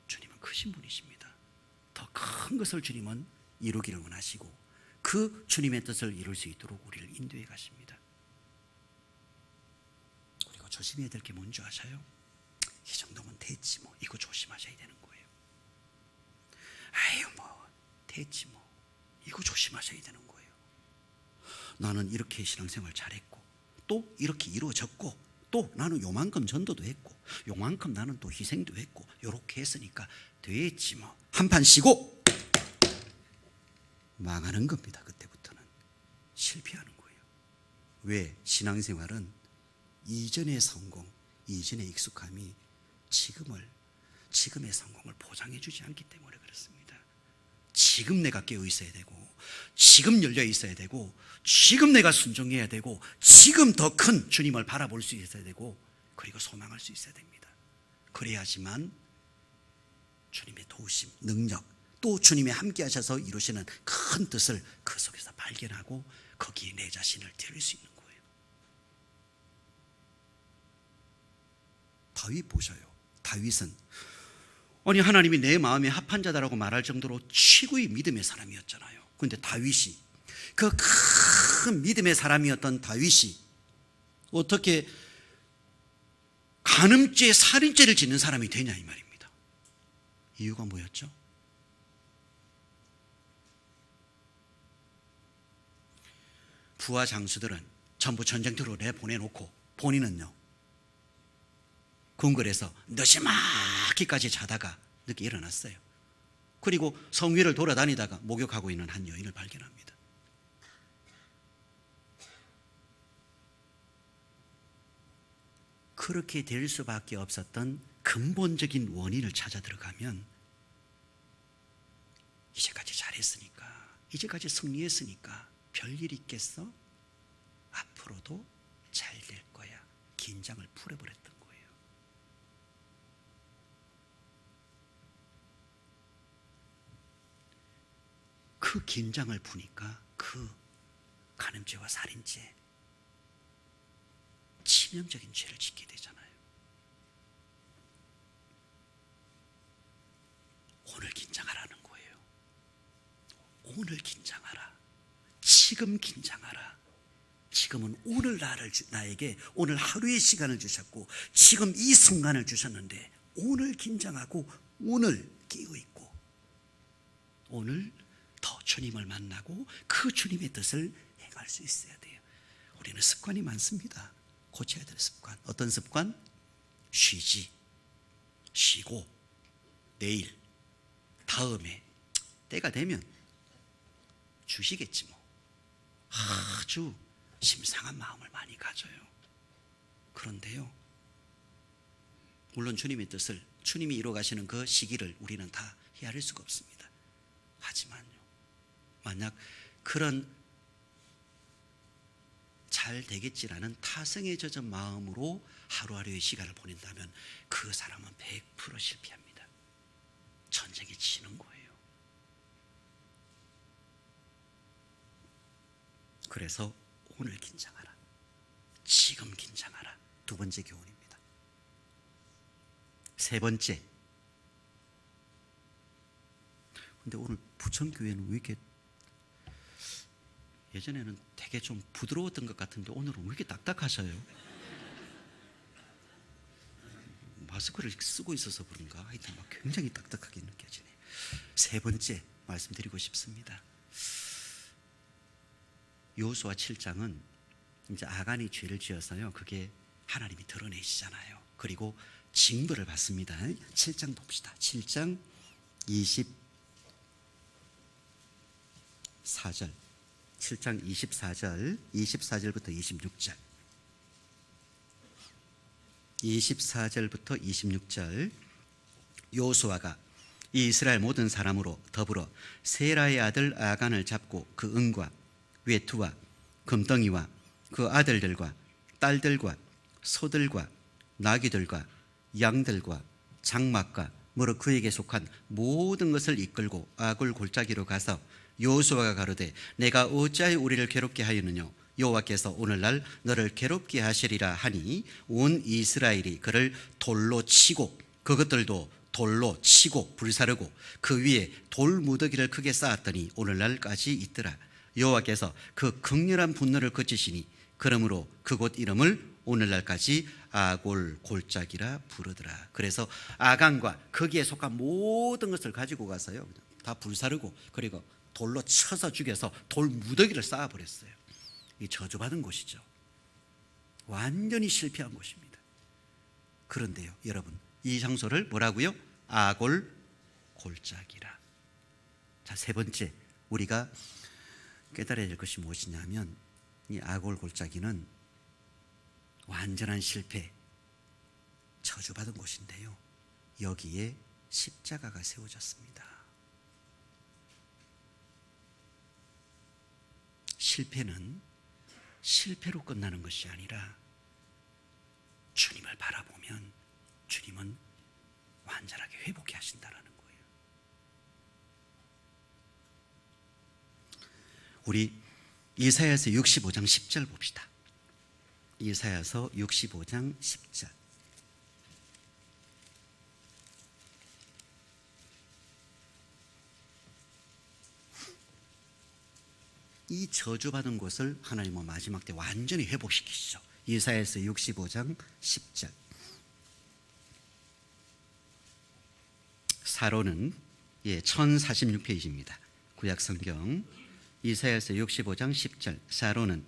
주님은 크신 분이십니다. 더 큰 것을 주님은 이루기를 원하시고 그 주님의 뜻을 이룰 수 있도록 우리를 인도해 가십니다. 그리고 조심해야 될 게 뭔지 아세요? 이 정도면 됐지 뭐, 이거 조심하셔야 되는 거예요. 아유 뭐 됐지 뭐, 이거 조심하셔야 되는 거예요. 나는 이렇게 신앙생활 잘했고 또 이렇게 이루어졌고 또 나는 요만큼 전도도 했고 요만큼 나는 또 희생도 했고 요렇게 했으니까 됐지 뭐, 한판 쉬고 망하는 겁니다. 그때부터는 실패하는 거예요. 왜? 신앙생활은 이전의 성공, 이전의 익숙함이 지금의 성공을 보장해 주지 않기 때문에 그렇습니다. 지금 내가 깨어 있어야 되고, 지금 열려 있어야 되고, 지금 내가 순종해야 되고, 지금 더 큰 주님을 바라볼 수 있어야 되고, 그리고 소망할 수 있어야 됩니다. 그래야지만 주님의 도우심, 능력, 또 주님이 함께 하셔서 이루시는 큰 뜻을 그 속에서 발견하고 거기에 내 자신을 드릴 수 있는 거예요. 다윗 보셔요. 다윗은 아니 하나님이 내 마음에 합한 자다라고 말할 정도로 최고의 믿음의 사람이었잖아요. 그런데 다윗이, 그 큰 믿음의 사람이었던 다윗이 어떻게 간음죄, 살인죄를 짓는 사람이 되냐 이 말입니다. 이유가 뭐였죠? 부하 장수들은 전부 전쟁터로 내보내놓고 본인은요 궁궐에서 늦지막히까지 자다가 늦게 일어났어요. 그리고 성 위를 돌아다니다가 목욕하고 있는 한 여인을 발견합니다. 그렇게 될 수밖에 없었던 근본적인 원인을 찾아 들어가면, 이제까지 잘했으니까, 이제까지 승리했으니까 별일 있겠어? 앞으로도 잘 될 거야. 긴장을 풀어버렸던 거예요. 그 긴장을 푸니까 그 간음죄와 살인죄, 치명적인 죄를 짓게 되잖아요. 오늘 긴장하라는 거예요. 오늘 긴장하라. 지금 긴장하라. 지금은 오늘 나에게 오늘 하루의 시간을 주셨고 지금 이 순간을 주셨는데 오늘 긴장하고 오늘 깨어있고 오늘 더 주님을 만나고 그 주님의 뜻을 행할 수 있어야 돼요. 우리는 습관이 많습니다. 고쳐야 될 습관. 어떤 습관? 쉬고 내일 다음에 때가 되면 주시겠지 뭐. 아주 심상한 마음을 많이 가져요. 그런데요, 물론 주님의 뜻을, 주님이 이루어가시는 그 시기를 우리는 다 헤아릴 수가 없습니다. 하지만요, 만약 그런 잘 되겠지라는 타성에 젖은 마음으로 하루하루의 시간을 보낸다면 그 사람은 100% 실패합니다. 전쟁에 지는 거예요. 그래서 오늘 긴장하라. 지금 긴장하라. 두 번째 교훈입니다. 세 번째. 근데 오늘 부천교회는 왜 이렇게 예전에는 되게 좀 부드러웠던 것 같은데 오늘은 왜 이렇게 딱딱하셔요? 마스크를 쓰고 있어서 그런가? 하여튼 막 굉장히 딱딱하게 느껴지네요. 세 번째 말씀드리고 싶습니다. 여호수아 7장은 이제 아간이 죄를 지어서요, 그게 하나님이 드러내시잖아요. 그리고 징벌을 받습니다. 7장 봅시다. 7장 24절 7장 24절부터 26절 24절부터 26절 여호수아가 이스라엘 모든 사람으로 더불어 세라의 아들 아간을 잡고 그 은과 외투와 금덩이와 그 아들들과 딸들과 소들과 나귀들과 양들과 장막과 무릇 그에게 속한 모든 것을 이끌고 아굴 골짜기로 가서 여호수아가 가로되 내가 어찌하여 우리를 괴롭게 하였느냐 여호와께서 오늘날 너를 괴롭게 하시리라 하니 온 이스라엘이 그를 돌로 치고 그것들도 돌로 치고 불사르고 그 위에 돌 무더기를 크게 쌓았더니 오늘날까지 있더라. 여호와께서 그 극렬한 분노를 그치시니 그러므로 그곳 이름을 오늘날까지 아골 골짜기라 부르더라. 그래서 아간과 거기에 속한 모든 것을 가지고 가서요 다 불사르고 그리고 돌로 쳐서 죽여서 돌 무더기를 쌓아버렸어요. 이 저주받은 곳이죠. 완전히 실패한 곳입니다. 그런데요 여러분, 이 장소를 뭐라고요? 아골 골짜기라. 자, 세 번째 우리가 깨달아야 될 것이 무엇이냐면 이 아골 골짜기는 완전한 실패, 저주받은 곳인데요, 여기에 십자가가 세워졌습니다. 실패는 실패로 끝나는 것이 아니라 주님을 바라보면 주님은 완전하게 회복해 하신다라는 거예요. 우리 이사야서 65장 10절 봅시다. 이사야서 65장 10절. 이 저주받은 곳을 하나님은 마지막 때 완전히 회복시키시죠. 이사야서 65장 10절. 사로는 1046페이지입니다. 구약성경 이사야서 65장 10절. 사로는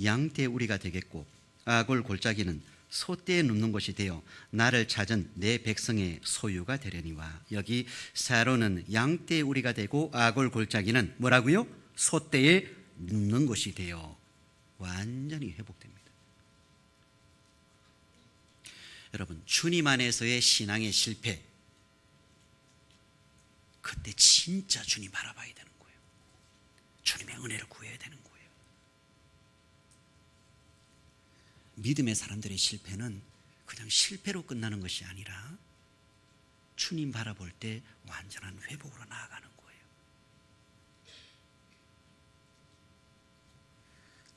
양떼 우리가 되겠고 아골 골짜기는 소떼에 눕는 곳이 되어 나를 찾은 내 백성의 소유가 되려니와. 여기 사로는 양떼 우리가 되고 아골 골짜기는 뭐라고요? 소떼에 눕는 곳이 되어 완전히 회복됩니다. 여러분, 주님 안에서의 신앙의 실패, 그때 진짜 주님 바라봐야 되는 거예요. 주님의 은혜를 구해야 되는 거예요. 믿음의 사람들의 실패는 그냥 실패로 끝나는 것이 아니라 주님 바라볼 때 완전한 회복으로 나아가는 거예요.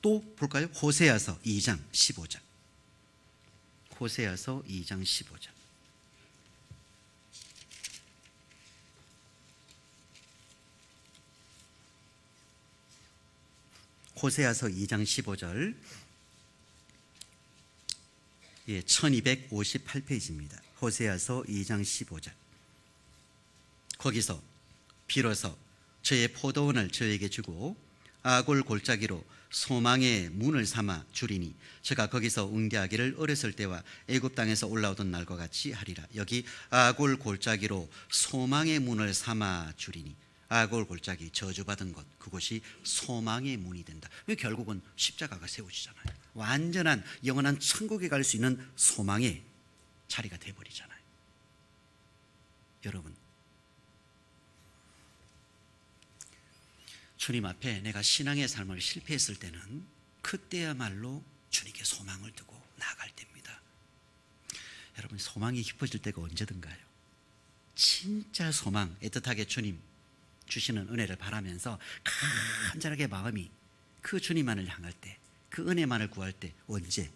또 볼까요? 호세아서 2장 15절. 호세아서 2장 15절. 호세아서 2장 15절. 예, 1258페이지입니다. 호세아서 2장 15절. 거기서 비로소 저의 포도원을 저에게 주고 아골 골짜기로 소망의 문을 삼아 주리니 저가 거기서 응대하기를 어렸을 때와 애굽 땅에서 올라오던 날과 같이 하리라. 여기 아골 골짜기로 소망의 문을 삼아 주리니, 아골 골짜기 저주받은 곳, 그곳이 소망의 문이 된다. 왜? 결국은 십자가가 세워지잖아요. 완전한 영원한 천국에 갈 수 있는 소망의 자리가 되어버리잖아요. 여러분, 주님 앞에 내가 신앙의 삶을 실패했을 때는 그때야말로 주님께 소망을 두고 나아갈 때입니다. 여러분, 소망이 깊어질 때가 언제든가요. 진짜 소망, 애틋하게 주님 주시는 은혜를 바라면서 간절하게 마음이 그 주님만을 향할 때, 그 은혜만을 구할 때, 언제?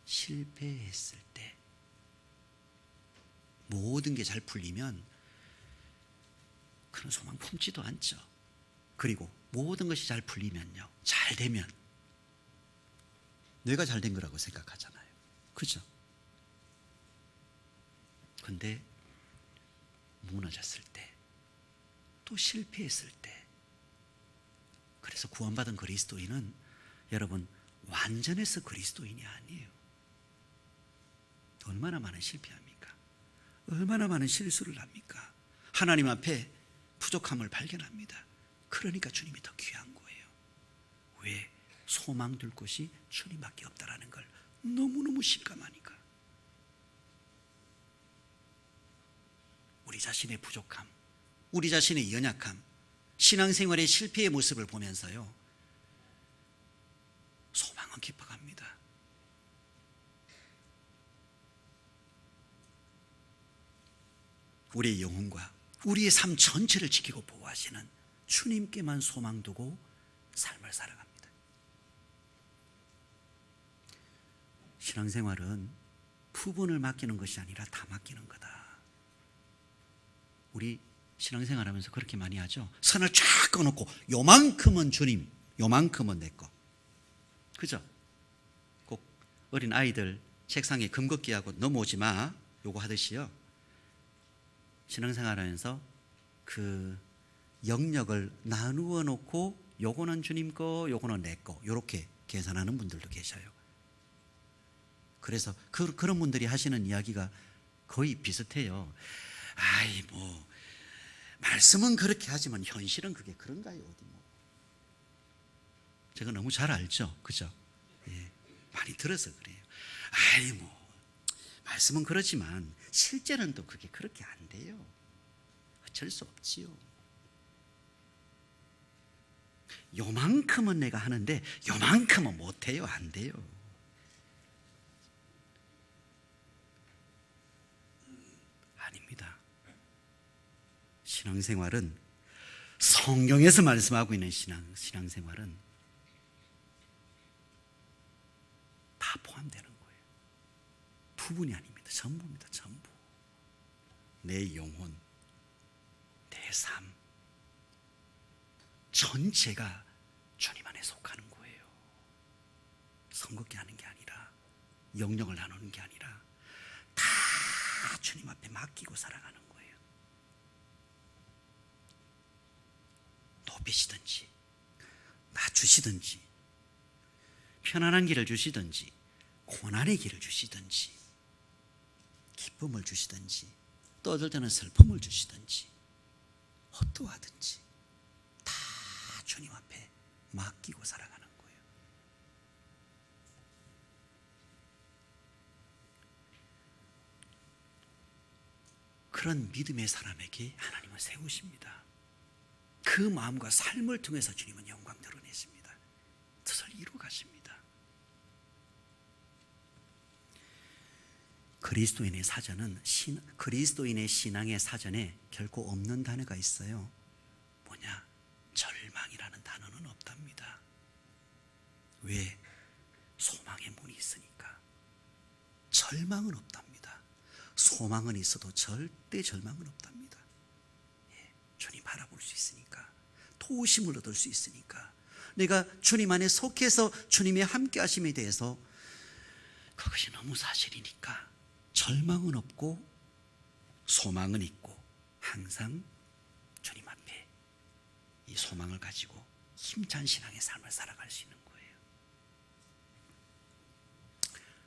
실패했을 때. 모든 게 잘 풀리면 그런 소망 품지도 않죠. 그리고 모든 것이 잘 풀리면요, 잘 되면 내가 잘 된 거라고 생각하잖아요. 그죠? 근데 무너졌을 때, 또 실패했을 때, 그래서 구원받은 그리스도인은 여러분 완전해서 그리스도인이 아니에요. 얼마나 많은 실패합니까? 얼마나 많은 실수를 합니까? 하나님 앞에 부족함을 발견합니다. 그러니까 주님이 더 귀한 거예요. 왜? 소망 둘 곳이 주님밖에 없다라는 걸 너무너무 실감하니까. 우리 자신의 부족함, 우리 자신의 연약함, 신앙생활의 실패의 모습을 보면서요, 소망은 깊어갑니다. 우리의 영혼과 우리의 삶 전체를 지키고 보호하시는 주님께만 소망 두고 삶을 살아갑니다. 신앙생활은 부분을 맡기는 것이 아니라 다 맡기는 거다. 우리 신앙생활하면서 그렇게 많이 하죠. 선을 쫙 꺼놓고 요만큼은 주님, 요만큼은 내 거. 그죠? 꼭 어린 아이들 책상에 금긋기하고 넘어오지 마, 요거 하듯이요. 신앙생활하면서 그 영역을 나누어 놓고 요거는 주님 거, 요거는 내 거, 요렇게 계산하는 분들도 계셔요. 그래서 그런 분들이 하시는 이야기가 거의 비슷해요. 아이 뭐 말씀은 그렇게 하지만 현실은 그게 그런가요? 어디 뭐. 제가 너무 잘 알죠, 그죠? 예, 많이 들어서 그래요. 아이 뭐 말씀은 그렇지만 실제는 또 그게 그렇게 안 돼요. 어쩔 수 없지요. 요만큼은 내가 하는데 요만큼은 못해요. 안 돼요. 아닙니다. 신앙생활은, 성경에서 말씀하고 있는 신앙생활은 다 포함되는 거예요. 부분이 아닙니다. 전부입니다. 전부. 내 영혼, 내 삶 전체가 주님 안에 속하는 거예요. 선긋게 하는 게 아니라, 영역을 나누는 게 아니라 다 주님 앞에 맡기고 살아가는 거예요. 높이시든지 낮추시든지, 편안한 길을 주시든지 고난의 길을 주시든지, 기쁨을 주시든지, 또 어떨 때는 슬픔을 주시든지, 어떠하든지 다 주님 앞에 맡기고 살아가는 거예요. 그런 믿음의 사람에게 하나님은 세우십니다. 그 마음과 삶을 통해서 주님은 영광 드러내십니다. 뜻을 이루어 가십니다. 그리스도인의 사전은 그리스도인의 신앙의 사전에 결코 없는 단어가 있어요. 뭐냐? 절망이라는 단어는 없답니다. 왜? 소망의 문이 있으니까. 절망은 없답니다. 소망은 있어도 절대 절망은 없답니다. 주님 바라볼 수 있으니까, 도우심을 얻을 수 있으니까, 내가 주님 안에 속해서 주님의 함께 하심에 대해서 그것이 너무 사실이니까 절망은 없고 소망은 있고 항상 주님 앞에 이 소망을 가지고 힘찬 신앙의 삶을 살아갈 수 있는 거예요.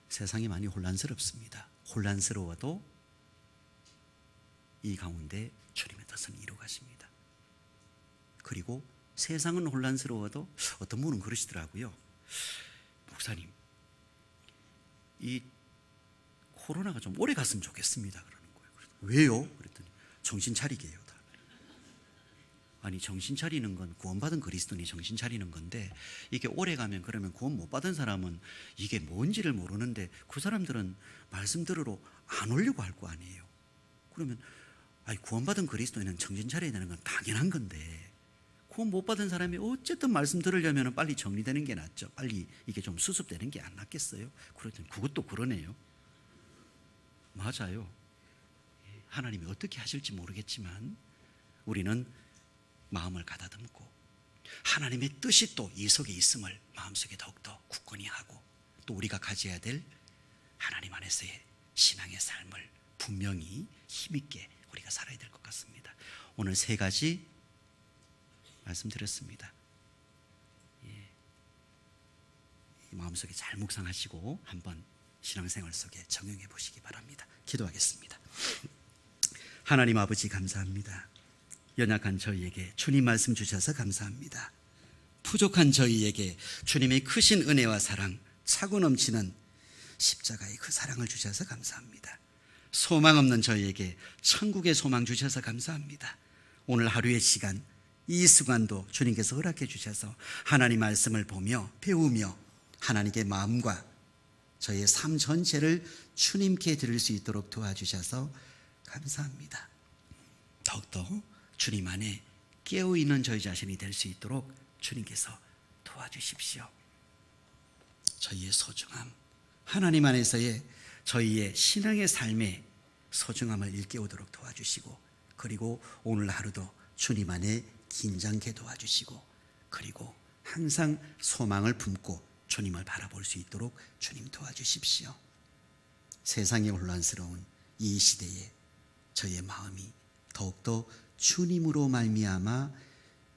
세상이 많이 혼란스럽습니다. 혼란스러워도 이 가운데 주님의 뜻은 이루어가십니다. 그리고 세상은 혼란스러워도 어떤 분은 그러시더라고요. 목사님, 이 코로나가 좀 오래 갔으면 좋겠습니다. 그러는 거예요. 왜요? 그랬더니 정신 차리게요. 다. 아니, 정신 차리는 건 구원받은 그리스도인이 정신 차리는 건데, 이게 오래 가면 그러면 구원 못 받은 사람은 이게 뭔지를 모르는데 그 사람들은 말씀 들으러 안 오려고 할 거 아니에요. 그러면 아니, 구원받은 그리스도인은 정신 차려야 되는 건 당연한 건데, 구원 못 받은 사람이 어쨌든 말씀 들으려면 빨리 정리되는 게 낫죠. 빨리 이게 좀 수습되는 게 안 낫겠어요? 그랬더니 그것도 그러네요. 맞아요. 하나님이 어떻게 하실지 모르겠지만 우리는 마음을 가다듬고 하나님의 뜻이 또 이 속에 있음을 마음속에 더욱더 굳건히 하고, 또 우리가 가져야 될 하나님 안에서의 신앙의 삶을 분명히 힘있게 우리가 살아야 될 것 같습니다. 오늘 3가지 말씀드렸습니다. 마음속에 잘 묵상하시고 한번 신앙생활 속에 적용해 보시기 바랍니다. 기도하겠습니다. 하나님 아버지, 감사합니다. 연약한 저희에게 주님 말씀 주셔서 감사합니다. 부족한 저희에게 주님의 크신 은혜와 사랑, 차고 넘치는 십자가의 그 사랑을 주셔서 감사합니다. 소망 없는 저희에게 천국의 소망 주셔서 감사합니다. 오늘 하루의 시간, 이 순간도 주님께서 허락해 주셔서 하나님 말씀을 보며 배우며 하나님께 마음과 저의 삶 전체를 주님께 드릴 수 있도록 도와주셔서 감사합니다. 더욱더 주님 안에 깨어있는 저희 자신이 될 수 있도록 주님께서 도와주십시오. 저희의 소중함, 하나님 안에서의 저희의 신앙의 삶의 소중함을 일깨우도록 도와주시고, 그리고 오늘 하루도 주님 안에 긴장케 도와주시고, 그리고 항상 소망을 품고 주님을 바라볼 수 있도록 주님 도와주십시오. 세상이 혼란스러운 이 시대에 저의 마음이 더욱더 주님으로 말미암아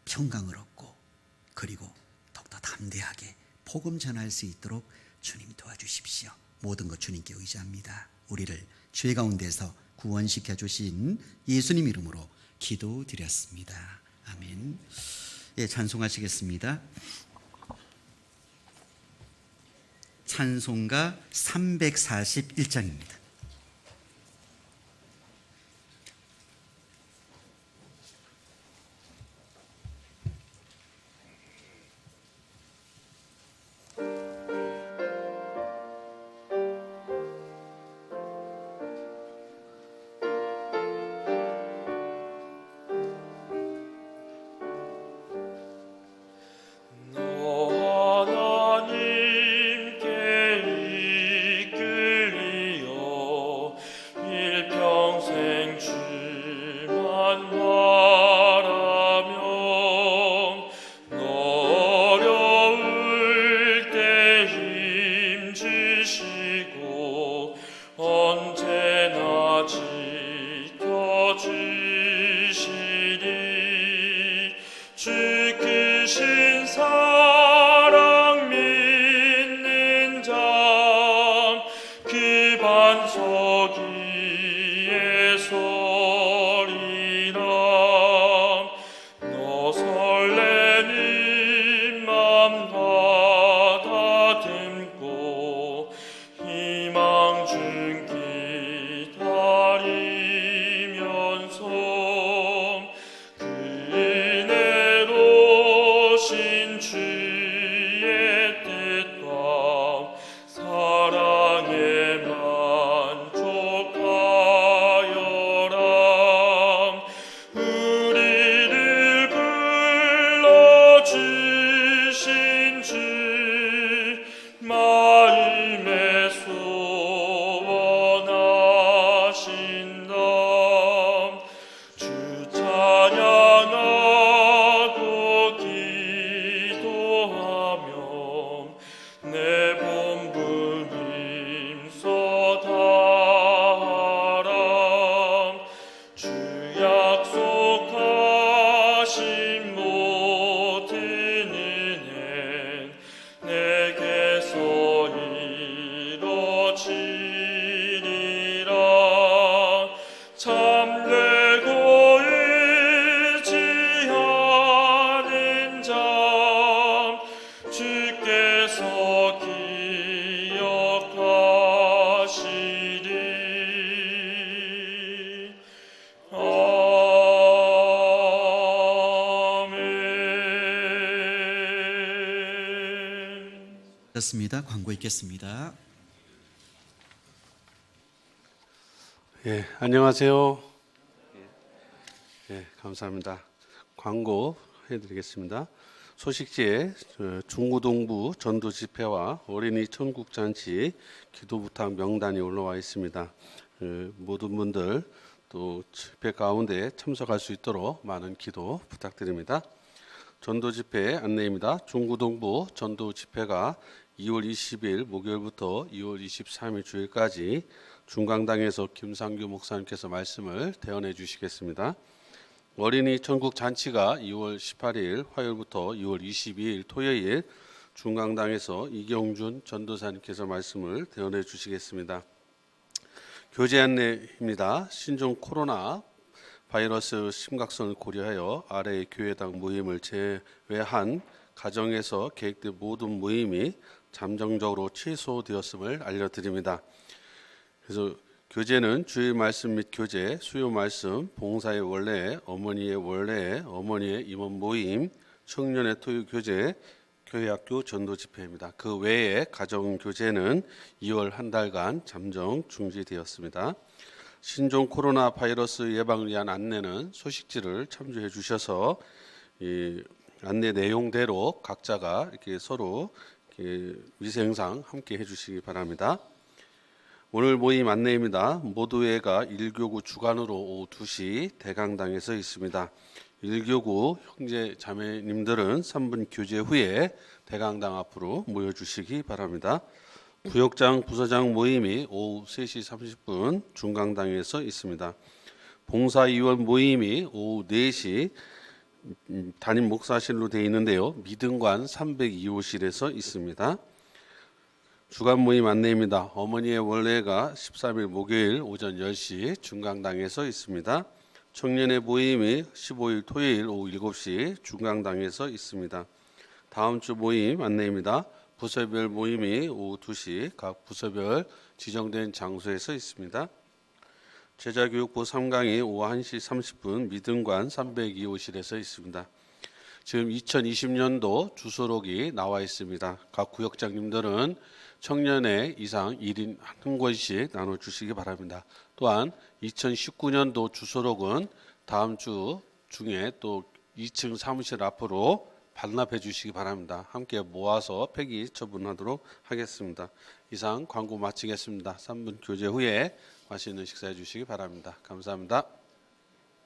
평강을 얻고, 그리고 더욱더 담대하게 복음 전할 수 있도록 주님 도와주십시오. 모든 것 주님께 의지합니다. 우리를 죄 가운데서 구원시켜 주신 예수님 이름으로 기도드렸습니다. 아멘. 예, 찬송하시겠습니다. 찬송가 341장입니다. 은혜로 습니다. 광고 있겠습니다. 예, 안녕하세요. 예, 감사합니다. 광고 해드리겠습니다. 소식지에 중구동부 전도 집회와 어린이 천국 잔치 기도 부탁 명단이 올라와 있습니다. 모든 분들 또 집회 가운데 참석할 수 있도록 많은 기도 부탁드립니다. 전도 집회 안내입니다. 중구동부 전도 집회가 2월 20일 목요일부터 2월 23일 주일까지 중강당에서 김상규 목사님께서 말씀을 대언해 주시겠습니다. 어린이 천국 잔치가 2월 18일 화요일부터 2월 22일 토요일 중강당에서 이경준 전도사님께서 말씀을 대언해 주시겠습니다. 교제 안내입니다. 신종 코로나 바이러스 심각성을 고려하여 아래 교회당 모임을 제외한 가정에서 계획된 모든 모임이 잠정적으로 취소되었음을 알려드립니다. 그래서 교제는 주일 말씀 및 교제, 수요 말씀, 봉사의 원래, 어머니의 원래, 어머니의 임원 모임, 청년의 토요 교제, 교회학교 전도 집회입니다. 그 외에 가정 교제는 2월 한 달간 잠정 중지되었습니다. 신종 코로나 바이러스 예방을 위한 안내는 소식지를 참조해 주셔서 이 안내 내용대로 각자가 이렇게 서로 이렇게 위생상 함께 해주시기 바랍니다. 오늘 모임 안내입니다. 모두회가 1교구 주간으로 오후 2시 대강당에서 있습니다. 1교구 형제 자매님들은 3분 교제 후에 대강당 앞으로 모여주시기 바랍니다. 부역장 부서장 모임이 오후 3시 30분 중강당에서 있습니다. 봉사위원 모임이 오후 4시 담임 목사실로 되어 있는데요. 미등관 302호실에서 있습니다. 주간 모임 안내입니다. 어머니의 원래가 13일 목요일 오전 10시 중강당에서 있습니다. 청년의 모임이 15일 토요일 오후 7시 중강당에서 있습니다. 다음 주 모임 안내입니다. 부서별 모임이 오후 2시 각 부서별 지정된 장소에서 있습니다. 제자교육부 3강이 오후 1시 30분 미등관 302호실에서 있습니다. 지금 2020년도 주소록이 나와 있습니다. 각 구역장님들은 청년회 이상 1인 한 권씩 나눠주시기 바랍니다. 또한 2019년도 주소록은 다음 주 중에 또 2층 사무실 앞으로 반납해 주시기 바랍니다. 함께 모아서 폐기 처분하도록 하겠습니다. 이상 광고 마치겠습니다. 3분 교제 후에 맛있는 식사해 주시기 바랍니다. 감사합니다.